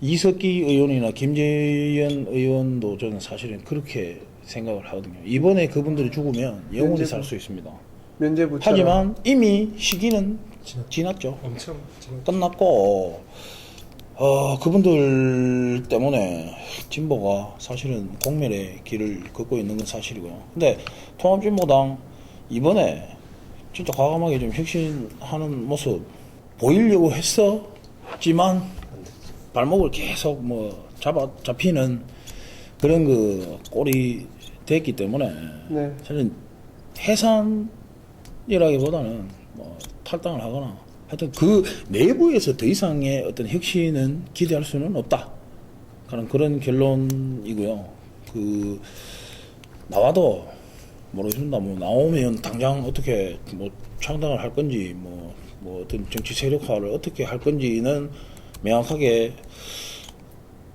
이석기 의원이나 김재현 의원도 저는 사실은 그렇게 생각을 하거든요. 이번에 그분들이 죽으면 영원히 살 수 있습니다. 면제부. 하지만 이미 시기는 지났죠. 엄청 지금 끝났고 그분들 때문에 진보가 사실은 공멸의 길을 걷고 있는 건 사실이고요. 근데 통합진보당 이번에 진짜 과감하게 좀 혁신하는 모습 보이려고 했었지만 발목을 계속 뭐 잡히는 그런 그 꼴이 됐기 때문에 네. 사실 해산이라기보다는 뭐 탈당을 하거나 하여튼 그 내부에서 더 이상의 어떤 혁신은 기대할 수는 없다. 그런 결론이고요. 그 나와도 모르겠습니다. 뭐 나오면 당장 어떻게 뭐 창당을 할 건지 뭐 어떤 정치 세력화를 어떻게 할 건지는 명확하게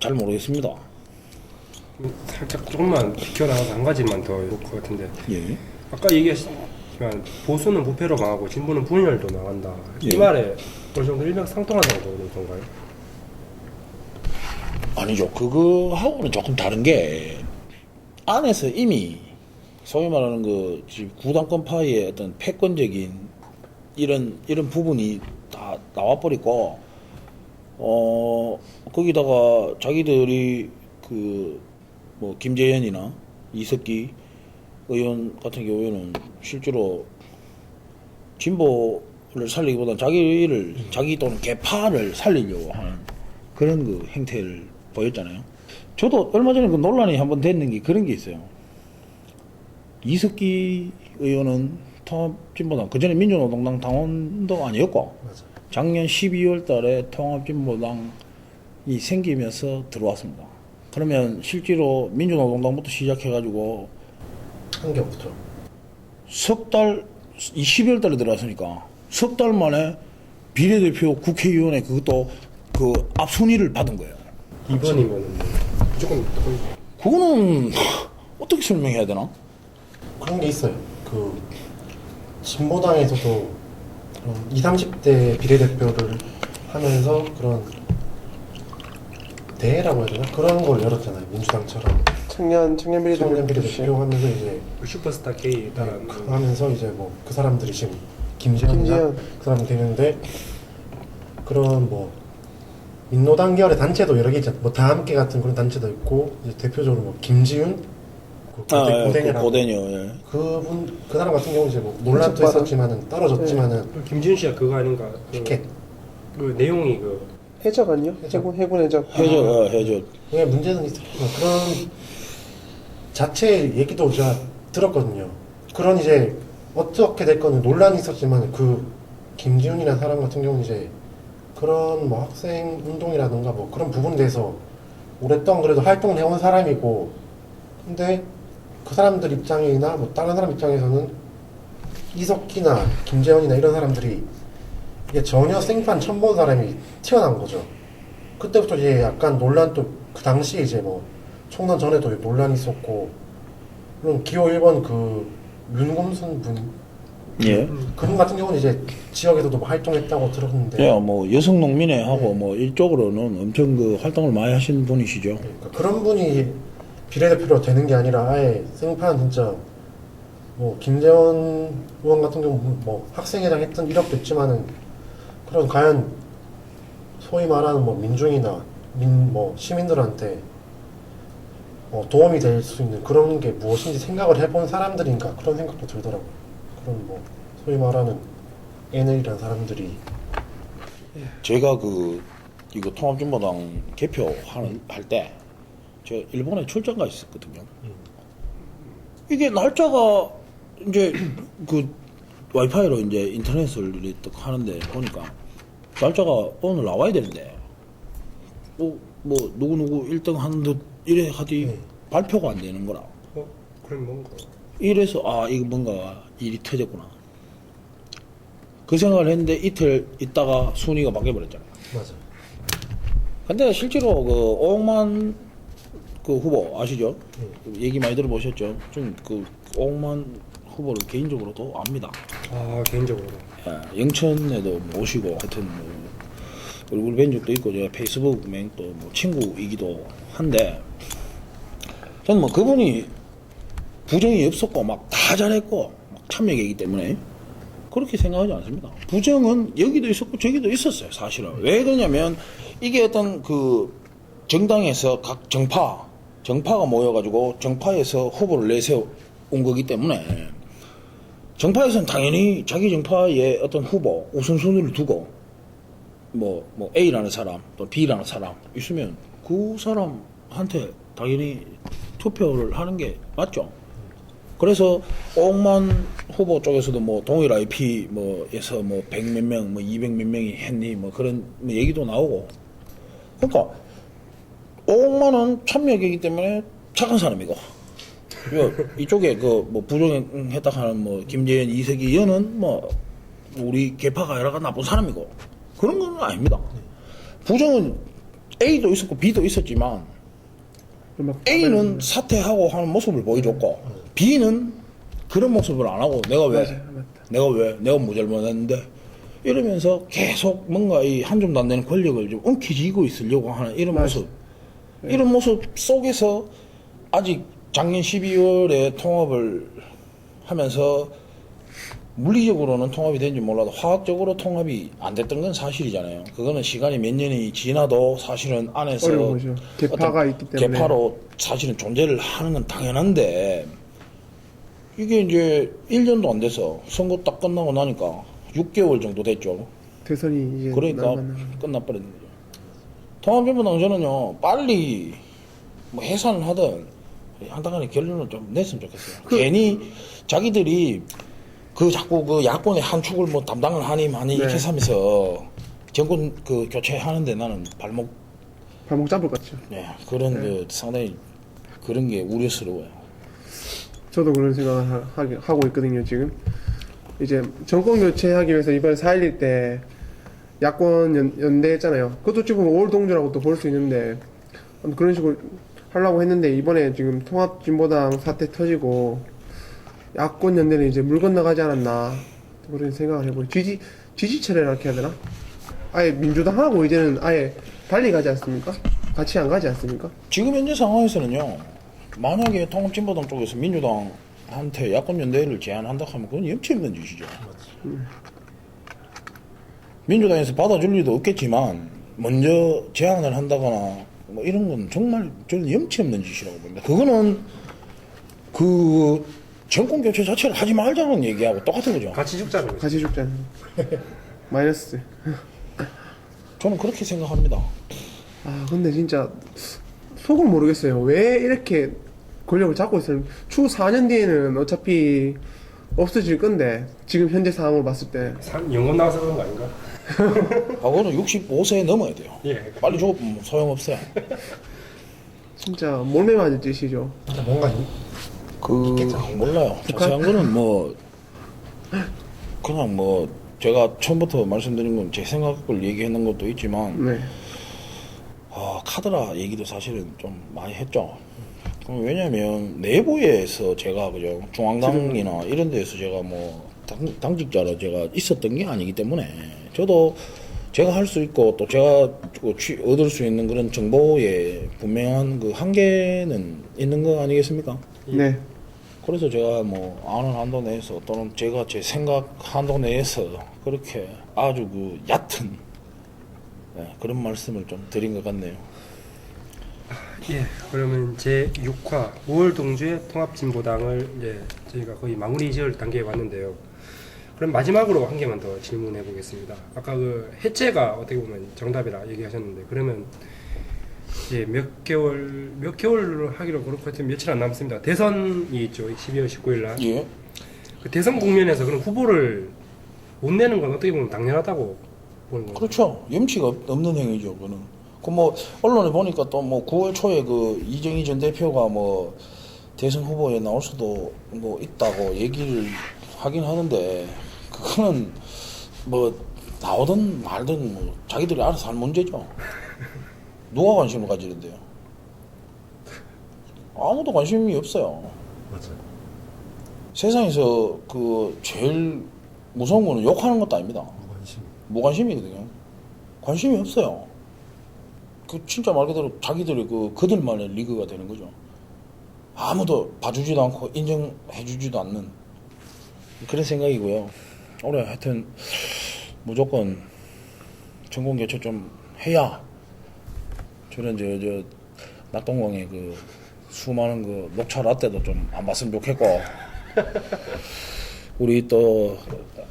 잘 모르겠습니다. 살짝 조금만 비켜나가서 한 가지만 더 해볼 것 같은데 예. 아까 얘기하셨지만 보수는 부패로 망하고 진보는 분열도 망한다. 이 예. 말에 어느 정도 일맥상통하다고 보는 건가요? 아니죠. 그거하고는 조금 다른 게 안에서 이미 소위 말하는 그 지금 구당권파의 어떤 패권적인 이런 부분이 다 나와버리고 거기다가 자기들이 그 뭐 김재현이나 이석기 의원 같은 경우에는 실제로 진보를 살리기보다는 자기 또는 개파를 살리려고 하는 그런 그 행태를 보였잖아요. 저도 얼마 전에 그 논란이 한번 됐는 게 그런 게 있어요. 이석기 의원은 통합진보당, 그 전에 민주노동당 당원도 아니었고, 맞아. 작년 12월 달에 통합진보당이 생기면서 들어왔습니다. 그러면 실제로 민주노동당부터 시작해가지고 한 게 없죠. 석 달, 12월 달에 들어왔으니까 석 달 만에 비례대표 국회의원의 그것도 그 앞순위를 받은 거예요. 2번이면은 무조건 거의 그거는 어떻게 설명해야 되나? 그런 게 있어요. 그 진보당에서도 그런 20, 30대 비례대표를 하면서 그런 대회라고 해야 되나? 그런 걸 열었잖아요. 민주당처럼 청년 비례대표. 청년 비례대표 하면서 이제 슈퍼스타 K 따라하는 하면서 이제 뭐 그 사람들이 지금 김재현이나 그 사람 되는데 그런 뭐 민노당 계열의 단체도 여러 개 있잖아요. 뭐 다 함께 같은 그런 단체도 있고 이제 대표적으로 뭐 김지훈 고대녀라고 고대녀. 그분 그 사람 같은 경우 이제 뭐 논란도 있었지만은 떨어졌지만은 김지훈 씨가 그거 아닌가? 피켓 그 내용이 그 해적 아니요? 해군 해적. 해적. 왜 문제는 있었지만 그런 자체 얘기도 제가 들었거든요. 그런 이제 어떻게 됐건 논란이 있었지만 그 김지훈이라는 사람 같은 경우는 이제 그런 뭐 학생 운동이라든가 뭐 그런 부분에 대해서 오랫동안 그래도 활동을 해온 사람이고, 근데 그 사람들 입장이나 뭐 다른 사람 입장에서는 이석기나 김재원이나 이런 사람들이 이게 전혀 생판 처음 본 사람이 튀어나온 거죠. 그때부터 이제 약간 논란도 그 당시에 이제 뭐 총선 전에도 논란이 있었고, 물론 기호 1번 그 윤금순 분 예. 그분 같은 경우는 이제 지역에서도 뭐 활동했다고 들었는데, 예, 뭐 여성 농민회 하고 뭐 일적으로는 엄청 그 활동을 많이 하신 분이시죠. 그러니까 그런 분이 비례대표로 되는 게 아니라 아예 생판 진짜 뭐 김재원 의원 같은 경우 뭐 학생회장 했던 이력도 있지만은 그런 과연 소위 말하는 뭐 민중이나 뭐 시민들한테 도움이 될 수 있는 그런 게 무엇인지 생각을 해본 사람들인가 그런 생각도 들더라고요. 그런 뭐 소위 말하는 NL이라는 사람들이 제가 그 이거 통합진보당 개표하는 할 때 제가 일본에 출장 가 있었거든요. 이게 날짜가 이제 그 와이파이로 이제 인터넷을 이렇게 하는데 보니까 날짜가 오늘 나와야 되는데 뭐 누구 1등 하는 듯 이래 하디 발표가 안 되는 거라. 그럼 뭔가. 이래서 아 이거 뭔가 일이 터졌구나. 그 생각을 했는데 이틀 있다가 순위가 바뀌어버렸잖아요. 맞아. 근데 실제로 그 오홍만 그 후보 아시죠? 얘기 많이 들어보셨죠? 좀 그 오홍만 후보를 개인적으로도 압니다. 아, 개인적으로. 예, 영천에도 모시고 하여튼 뭐 얼굴 뵌 적도 있고 제가 페이스북 맹또 뭐 친구이기도 한데 저는 뭐 그분이 부정이 없었고 막 다 잘했고 막 참여계이기 때문에 그렇게 생각하지 않습니다. 부정은 여기도 있었고 저기도 있었어요. 사실은. 왜 그러냐면 이게 어떤 그 정당에서 각 정파가 모여가지고 정파에서 후보를 내세워 온 거기 때문에 정파에서는 당연히 자기 정파의 어떤 후보 우선순위를 두고 뭐 A라는 사람 또 B라는 사람 있으면 그 사람한테 당연히 투표를 하는 게 맞죠. 그래서 오홍만 후보 쪽에서도 뭐 동일 IP 뭐에서 뭐 100 몇 명, 뭐 200 몇 명이 했니 뭐 그런 뭐 얘기도 나오고. 그러니까 오홍만은 참여이기 때문에 착한 사람이고 이쪽에 그 뭐 부정했다 하는 뭐 김재현, 이석기 얘는 뭐 우리 개파가 여러가 나쁜 사람이고 그런 건 아닙니다. 부정은 A도 있었고 B도 있었지만 A는 사퇴하고 하는 모습을 보여줬고 B는 그런 모습을 안 하고 내가 왜 내가 뭐 잘못했는데 이러면서 계속 뭔가 이 한 줌도 안 되는 권력을 좀 엉키쥐고 있으려고 하는 이런 모습 이런 모습 속에서 아직 작년 12월에 통합을 하면서 물리적으로는 통합이 된지 몰라도 화학적으로 통합이 안 됐던 건 사실이잖아요. 그거는 시간이 몇 년이 지나도 사실은 안에서 어려운 거죠. 개파가 있기 때문에. 개파로 사실은 존재를 하는 건 당연한데 이게 이제 1년도 안 돼서 선거 딱 끝나고 나니까 6개월 정도 됐죠. 대선이 이제 그러니까 끝나버렸는 거죠. 통합진보당 저는요 빨리 뭐 해산을 하든 한단간에 결론을 좀 냈으면 좋겠어요. 괜히 자기들이 그 자꾸 그 야권의 한 축을 뭐 담당을 하니 많이 이렇게 하면서 정권 그 교체하는데 나는 발목 잡을 것 같죠. 그런 그 상당히 그런 게 우려스러워요. 저도 그런 생각을 하고 있거든요. 지금 이제 정권 교체하기 위해서 이번 4.11 때 야권 연대했잖아요. 그것도 지금 5월 동조라고 또 볼 수 있는데 그런 식으로 하려고 했는데 이번에 지금 통합진보당 사태 터지고 야권 연대는 이제 물 건너가지 않았나 그런 생각을 해보고 지지체를 이렇게 해야 되나? 아예 민주당하고 이제는 아예 달리 가지 않습니까? 같이 안 가지 않습니까? 지금 현재 상황에서는요 만약에 통합진보당 쪽에서 민주당한테 야권 연대를 제안한다 하면 그건 염치 없는 짓이죠. 민주당에서 받아줄 리도 없겠지만 먼저 제안을 한다거나 뭐 이런 건 정말 저는 염치 없는 짓이라고 봅니다. 그거는 그 정권 교체 자체를 하지 말자는 얘기하고 똑같은 거죠. 같이 죽자는 거죠. 같이 죽자는 마이너스. 저는 그렇게 생각합니다. 아 근데 진짜 속을 모르겠어요. 왜 이렇게 권력을 잡고 있어요? 추후 4년 뒤에는 어차피 없어질 건데 지금 현재 상황으로 봤을 때 연금 나와서 그런 거 아닌가? 하고는 65세 넘어야 돼요. 예. 빨리 죽으면 소용없어요. 진짜 몰매 맞은 짓이죠. 진짜 뭔가 몰라요. 자세한 거는 뭐 그냥 뭐 제가 처음부터 말씀드린 건 제 생각을 얘기했는 것도 있지만 네. 카드라 얘기도 사실은 좀 많이 했죠. 왜냐면 내부에서 제가 그죠 중앙당이나 이런 데에서 제가 뭐 당직자로 제가 있었던 게 아니기 때문에 저도 제가 할 수 있고 또 제가 얻을 수 있는 그런 정보에 분명한 그 한계는 있는 거 아니겠습니까? 네. 그래서 제가 뭐 아는 한도 내에서 또는 제가 제 생각 한도 내에서 그렇게 아주 그 얕은 그런 말씀을 좀 드린 것 같네요. 예, 그러면 제 6화 5월 동주의 통합진보당을 이제 저희가 거의 마무리 지을 단계에 왔는데요. 그럼 마지막으로 한 개만 더 질문해 보겠습니다. 아까 그 해체가 어떻게 보면 정답이라 얘기하셨는데 그러면 이제 몇 개월로 하기로 그렇고 하여튼 며칠 안 남았습니다. 대선이 있죠. 12월 19일 날. 예. 그 대선 국면에서 그런 후보를 못 내는 건 어떻게 보면 당연하다고 보는 거죠. 그렇죠. 염치가 없는 행위죠. 그는. 그 뭐 언론에 보니까 또 뭐 9월 초에 그 이정희 전 대표가 뭐 대선 후보에 나올 수도 뭐 있다고 얘기를 하긴 하는데 그거는 뭐 나오든 말든 뭐 자기들이 알아서 할 문제죠. 누가 관심을 가지는데요? 아무도 관심이 없어요. 맞아요. 세상에서 그 제일 무서운 거는 욕하는 것도 아닙니다. 무관심. 무관심이거든요. 관심이 없어요. 그 진짜 말 그대로 자기들이 그들만의 리그가 되는 거죠. 아무도 봐주지도 않고 인정해주지도 않는 그런 생각이고요. 올해 하여튼 무조건 전공 개최 좀 해야 저런 저 낙동강의 그 수많은 그 녹차 라떼도 좀 안 봤으면 좋겠고 우리 또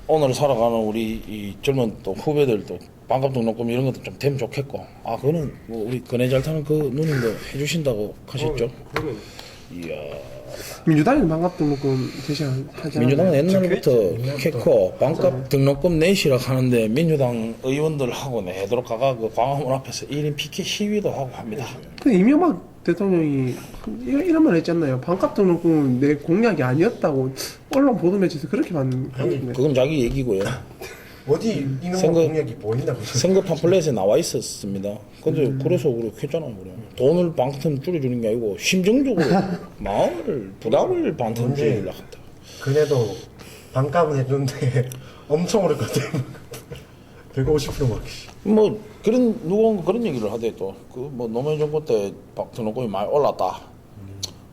오늘 살아가는 우리 이 젊은 또 후배들도 반값 등록금 이런 것도 좀 되면 좋겠고 그거는 뭐 우리 그네 잘 타는 그 누님도 해주신다고 하셨죠? 그러면 이야 민주당에는 반값 등록금 제시하지 민주당은 않아요? 옛날부터 켰고 반값 등록금 내시라 하는데 민주당 의원들하고 내도록 가가 그 광화문 앞에서 1인 피켓 시위도 하고 합니다. 그 이명박 대통령이 이런 말 했잖아요. 반값 등록금은 내 공약이 아니었다고 언론 보도 매체에서 그렇게 봤는 것 같은데. 그건 자기 얘기고요. 어디 이명박 선거- 공약이 뭐 있나 보죠. 선거 팜플렛에 나와 있었습니다. 근데 그래서 그렇게 했잖아요. 그래. 돈을 반틈 줄여주는 게 아니고 심정적으로 마음을 부담을 반틈 줄이려고 한다. 그래도 반값은 해줬는데 엄청 오를 것 같아요. 150% 막. 뭐 누가 그런 얘기를 하대 또 그 뭐 노무현 정부 때 등록금이 많이 올랐다.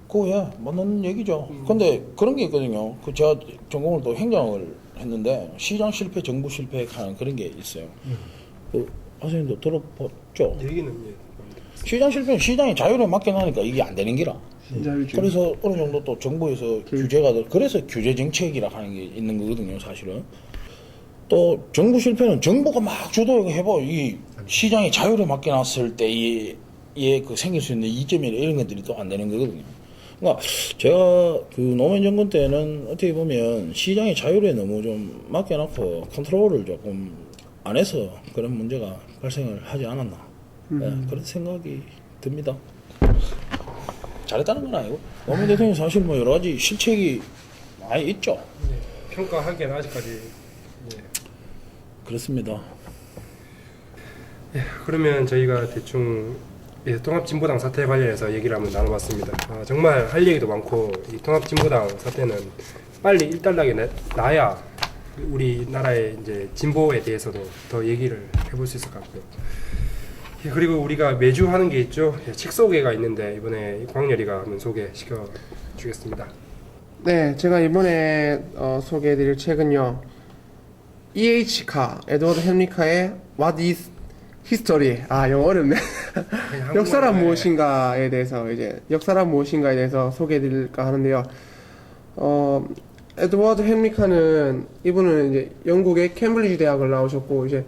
그거 맞는 얘기죠. 근데 그런 게 있거든요. 그 제가 전공을 또 행정을 했는데 시장 실패, 정부 실패 하는 그런 게 있어요. 그 선생님도 들어봤죠? 얘기는 예. 시장 실패는 시장이 자율에 맡겨놓으니까 이게 안 되는 기라. 진짜 요즘 그래서 어느 정도 또 정부에서 규제가 그래서 규제 정책이라 하는 게 있는 거거든요, 사실은. 또 정부 실패는 정부가 막 주도해봐 이 시장이 자율에 맡겨놨을 때의 그 생길 수 있는 이점이나 이런 것들이 또 안 되는 거거든요. 그러니까 제가 그 노무현 정권 때는 어떻게 보면 시장의 자율에 너무 좀 맡겨놓고 컨트롤을 조금 안 해서 그런 문제가 발생을 하지 않았나 그런 생각이 듭니다. 잘했다는 건 아니고 노무현 대통령 사실 뭐 여러 가지 실책이 많이 있죠. 예, 평가하기에는 아직까지 예. 그렇습니다. 그러면 저희가 대충 통합진보당 사태 관련해서 얘기를 한번 나눠봤습니다. 정말 할 얘기도 많고 이 통합진보당 사태는 빨리 일단락이 나야 우리나라의 이제 진보에 대해서도 더 얘기를 해볼 수 있을 것 같고요. 그리고 우리가 매주 하는 게 있죠. 책 소개가 있는데 이번에 광렬이가 한번 소개시켜 주겠습니다. 네, 제가 이번에 소개해드릴 책은요. E.H. 카, 에드워드 햄리카의 What is History? 영어 어렵네. 역사란 무엇인가에 대해서 소개해드릴까 하는데요. 에드워드 햄리카는 이분은 이제 영국의 캠브리지 대학을 나오셨고 이제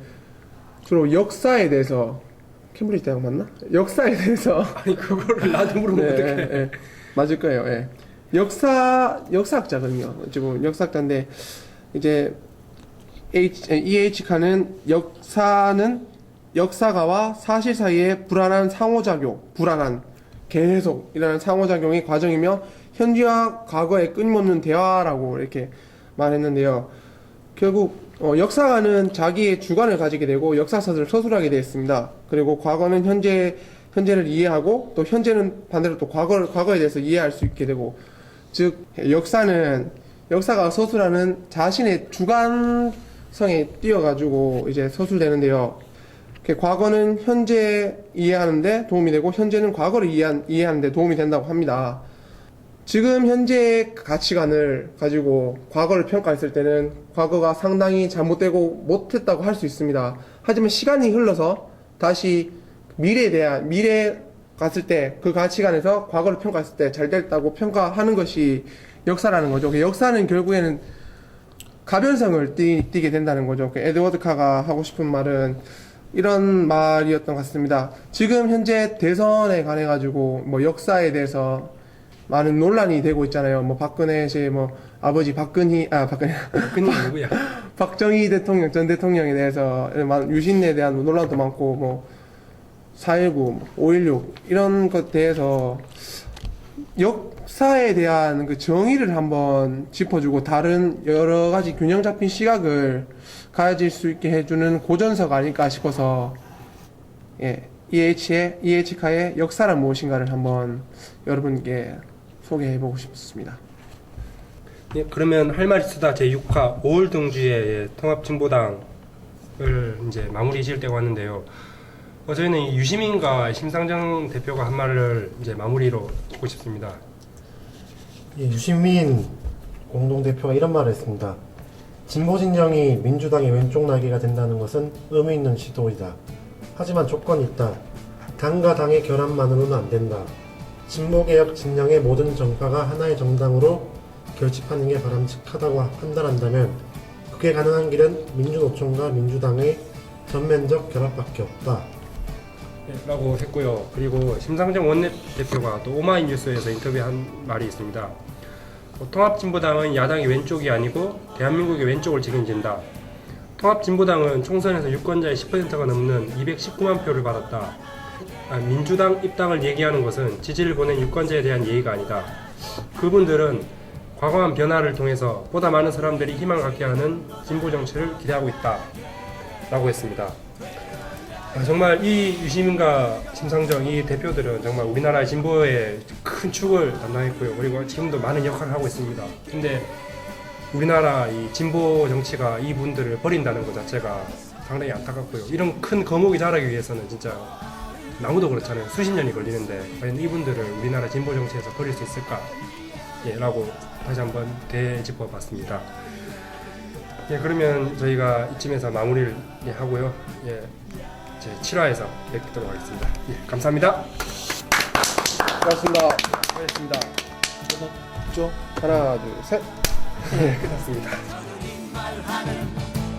주로 역사에 대해서 캠브리지 대학 맞나? 역사에 대해서 아니 그거를 나도 모르면 어떡해. 맞을 거예요. 예. 역사학자거든요. 어찌 보면 역사학자인데 이제 EH카는 역사가와 사실 사이의 불안한 상호작용, 계속 일어나는 상호작용의 과정이며 현지와 과거의 끊임없는 대화라고 이렇게 말했는데요. 결국 역사가는 자기의 주관을 가지게 되고 역사서를 서술하게 되어 있습니다. 그리고 과거는 현재를 이해하고 또 현재는 반대로 또 과거에 대해서 이해할 수 있게 되고, 즉 역사가 서술하는 자신의 주관성에 띄어가지고 이제 서술되는데요. 과거는 현재 이해하는데 도움이 되고 현재는 과거를 이해하는데 도움이 된다고 합니다. 지금 현재의 가치관을 가지고 과거를 평가했을 때는 과거가 상당히 잘못되고 못했다고 할 수 있습니다. 하지만 시간이 흘러서 다시 미래에 갔을 때 그 가치관에서 과거를 평가했을 때 잘 됐다고 평가하는 것이 역사라는 거죠. 역사는 결국에는 가변성을 띠게 된다는 거죠. 에드워드 카가 하고 싶은 말은 이런 말이었던 것 같습니다. 지금 현재 대선에 관해 가지고 역사에 대해서 많은 논란이 되고 있잖아요. 박근혜 씨 아버지 박근희 누구야? 박정희 대통령 전 대통령에 대해서 유신에 대한 논란도 많고 4.19, 5.16 이런 것 대해서 역사에 대한 그 정의를 한번 짚어주고 다른 여러 가지 균형 잡힌 시각을 가질 수 있게 해주는 고전서가 아닐까 싶어서 EH카의 역사란 무엇인가를 한번 여러분께 소개해보고 싶습니다. 예, 그러면 할 말 있으다 제6화 5월 동주의 통합진보당을 이제 마무리 지을 때가 왔는데요. 저희는 유시민과 심상정 대표가 한 말을 이제 마무리로 듣고 싶습니다. 유시민 공동대표가 이런 말을 했습니다. 진보 진영이 민주당의 왼쪽 날개가 된다는 것은 의미 있는 시도이다. 하지만 조건이 있다. 당과 당의 결합만으로는 안 된다. 진보개혁 진영의 모든 정파가 하나의 정당으로 결집하는 게 바람직하다고 판단한다면 그게 가능한 길은 민주노총과 민주당의 전면적 결합밖에 없다. 라고 했고요. 그리고 심상정 원내대표가 또 오마이뉴스에서 인터뷰한 말이 있습니다. 통합진보당은 야당의 왼쪽이 아니고 대한민국의 왼쪽을 책임진다. 통합진보당은 총선에서 유권자의 10%가 넘는 219만 표를 받았다. 민주당 입당을 얘기하는 것은 지지를 보낸 유권자에 대한 예의가 아니다. 그분들은 과거한 변화를 통해서 보다 많은 사람들이 희망을 갖게 하는 진보 정치를 기대하고 있다. 라고 했습니다. 정말 이 유시민과 심상정 이 대표들은 정말 우리나라의 진보의 큰 축을 담당했고요. 그리고 지금도 많은 역할을 하고 있습니다. 근데 우리나라 이 진보 정치가 이분들을 버린다는 것 자체가 상당히 안타깝고요. 이런 큰 거목이 자라기 위해서는 진짜 나무도 그렇잖아요. 수십 년이 걸리는데 과연 이분들을 우리나라 진보 정치에서 버릴 수 있을까? 라고 다시 한번 되짚어 봤습니다. 그러면 저희가 이쯤에서 마무리를 하고요. 제 7화에서 뵙도록 하겠습니다. 감사합니다. 고맙습니다. 수고하셨습니다. 끝났죠? 하나, 둘, 셋. 끝났습니다.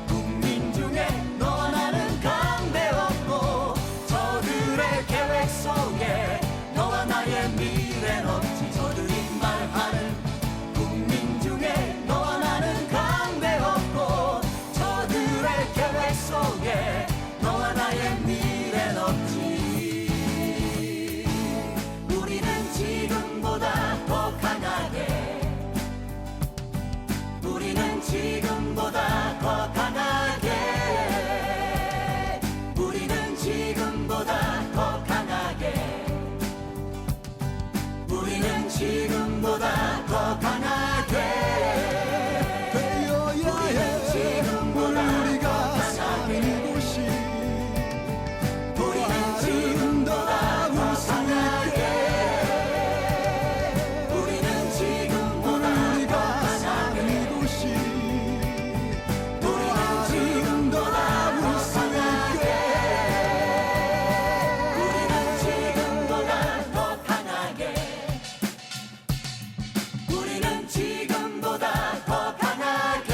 국민 중에 너와 나는 강대없고 저들의 계획 속에 너와 나의 미래는 없지. 저들이 말하는 국민 중에 너와 나는 강대없고 저들의 계획 속에 너와 나의 미래는 없지. 우리는 지금보다 더 강하게 우리는 지금보다 더 강하게 우리는 지금보다 더 강하게 우리는 지금보다 더 강하게 되어야 해. 우리가 사는 곳이 우리는 지금보다 더 강하게 우리는 지금보다 더 강하게 우리는 지금보다 더 강하게 우리는 지금보다 더 강하게 우리는 지금보다 더 강하게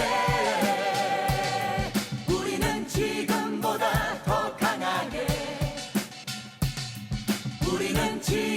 우리는 지금보다 더 강하게 우리는 지금보다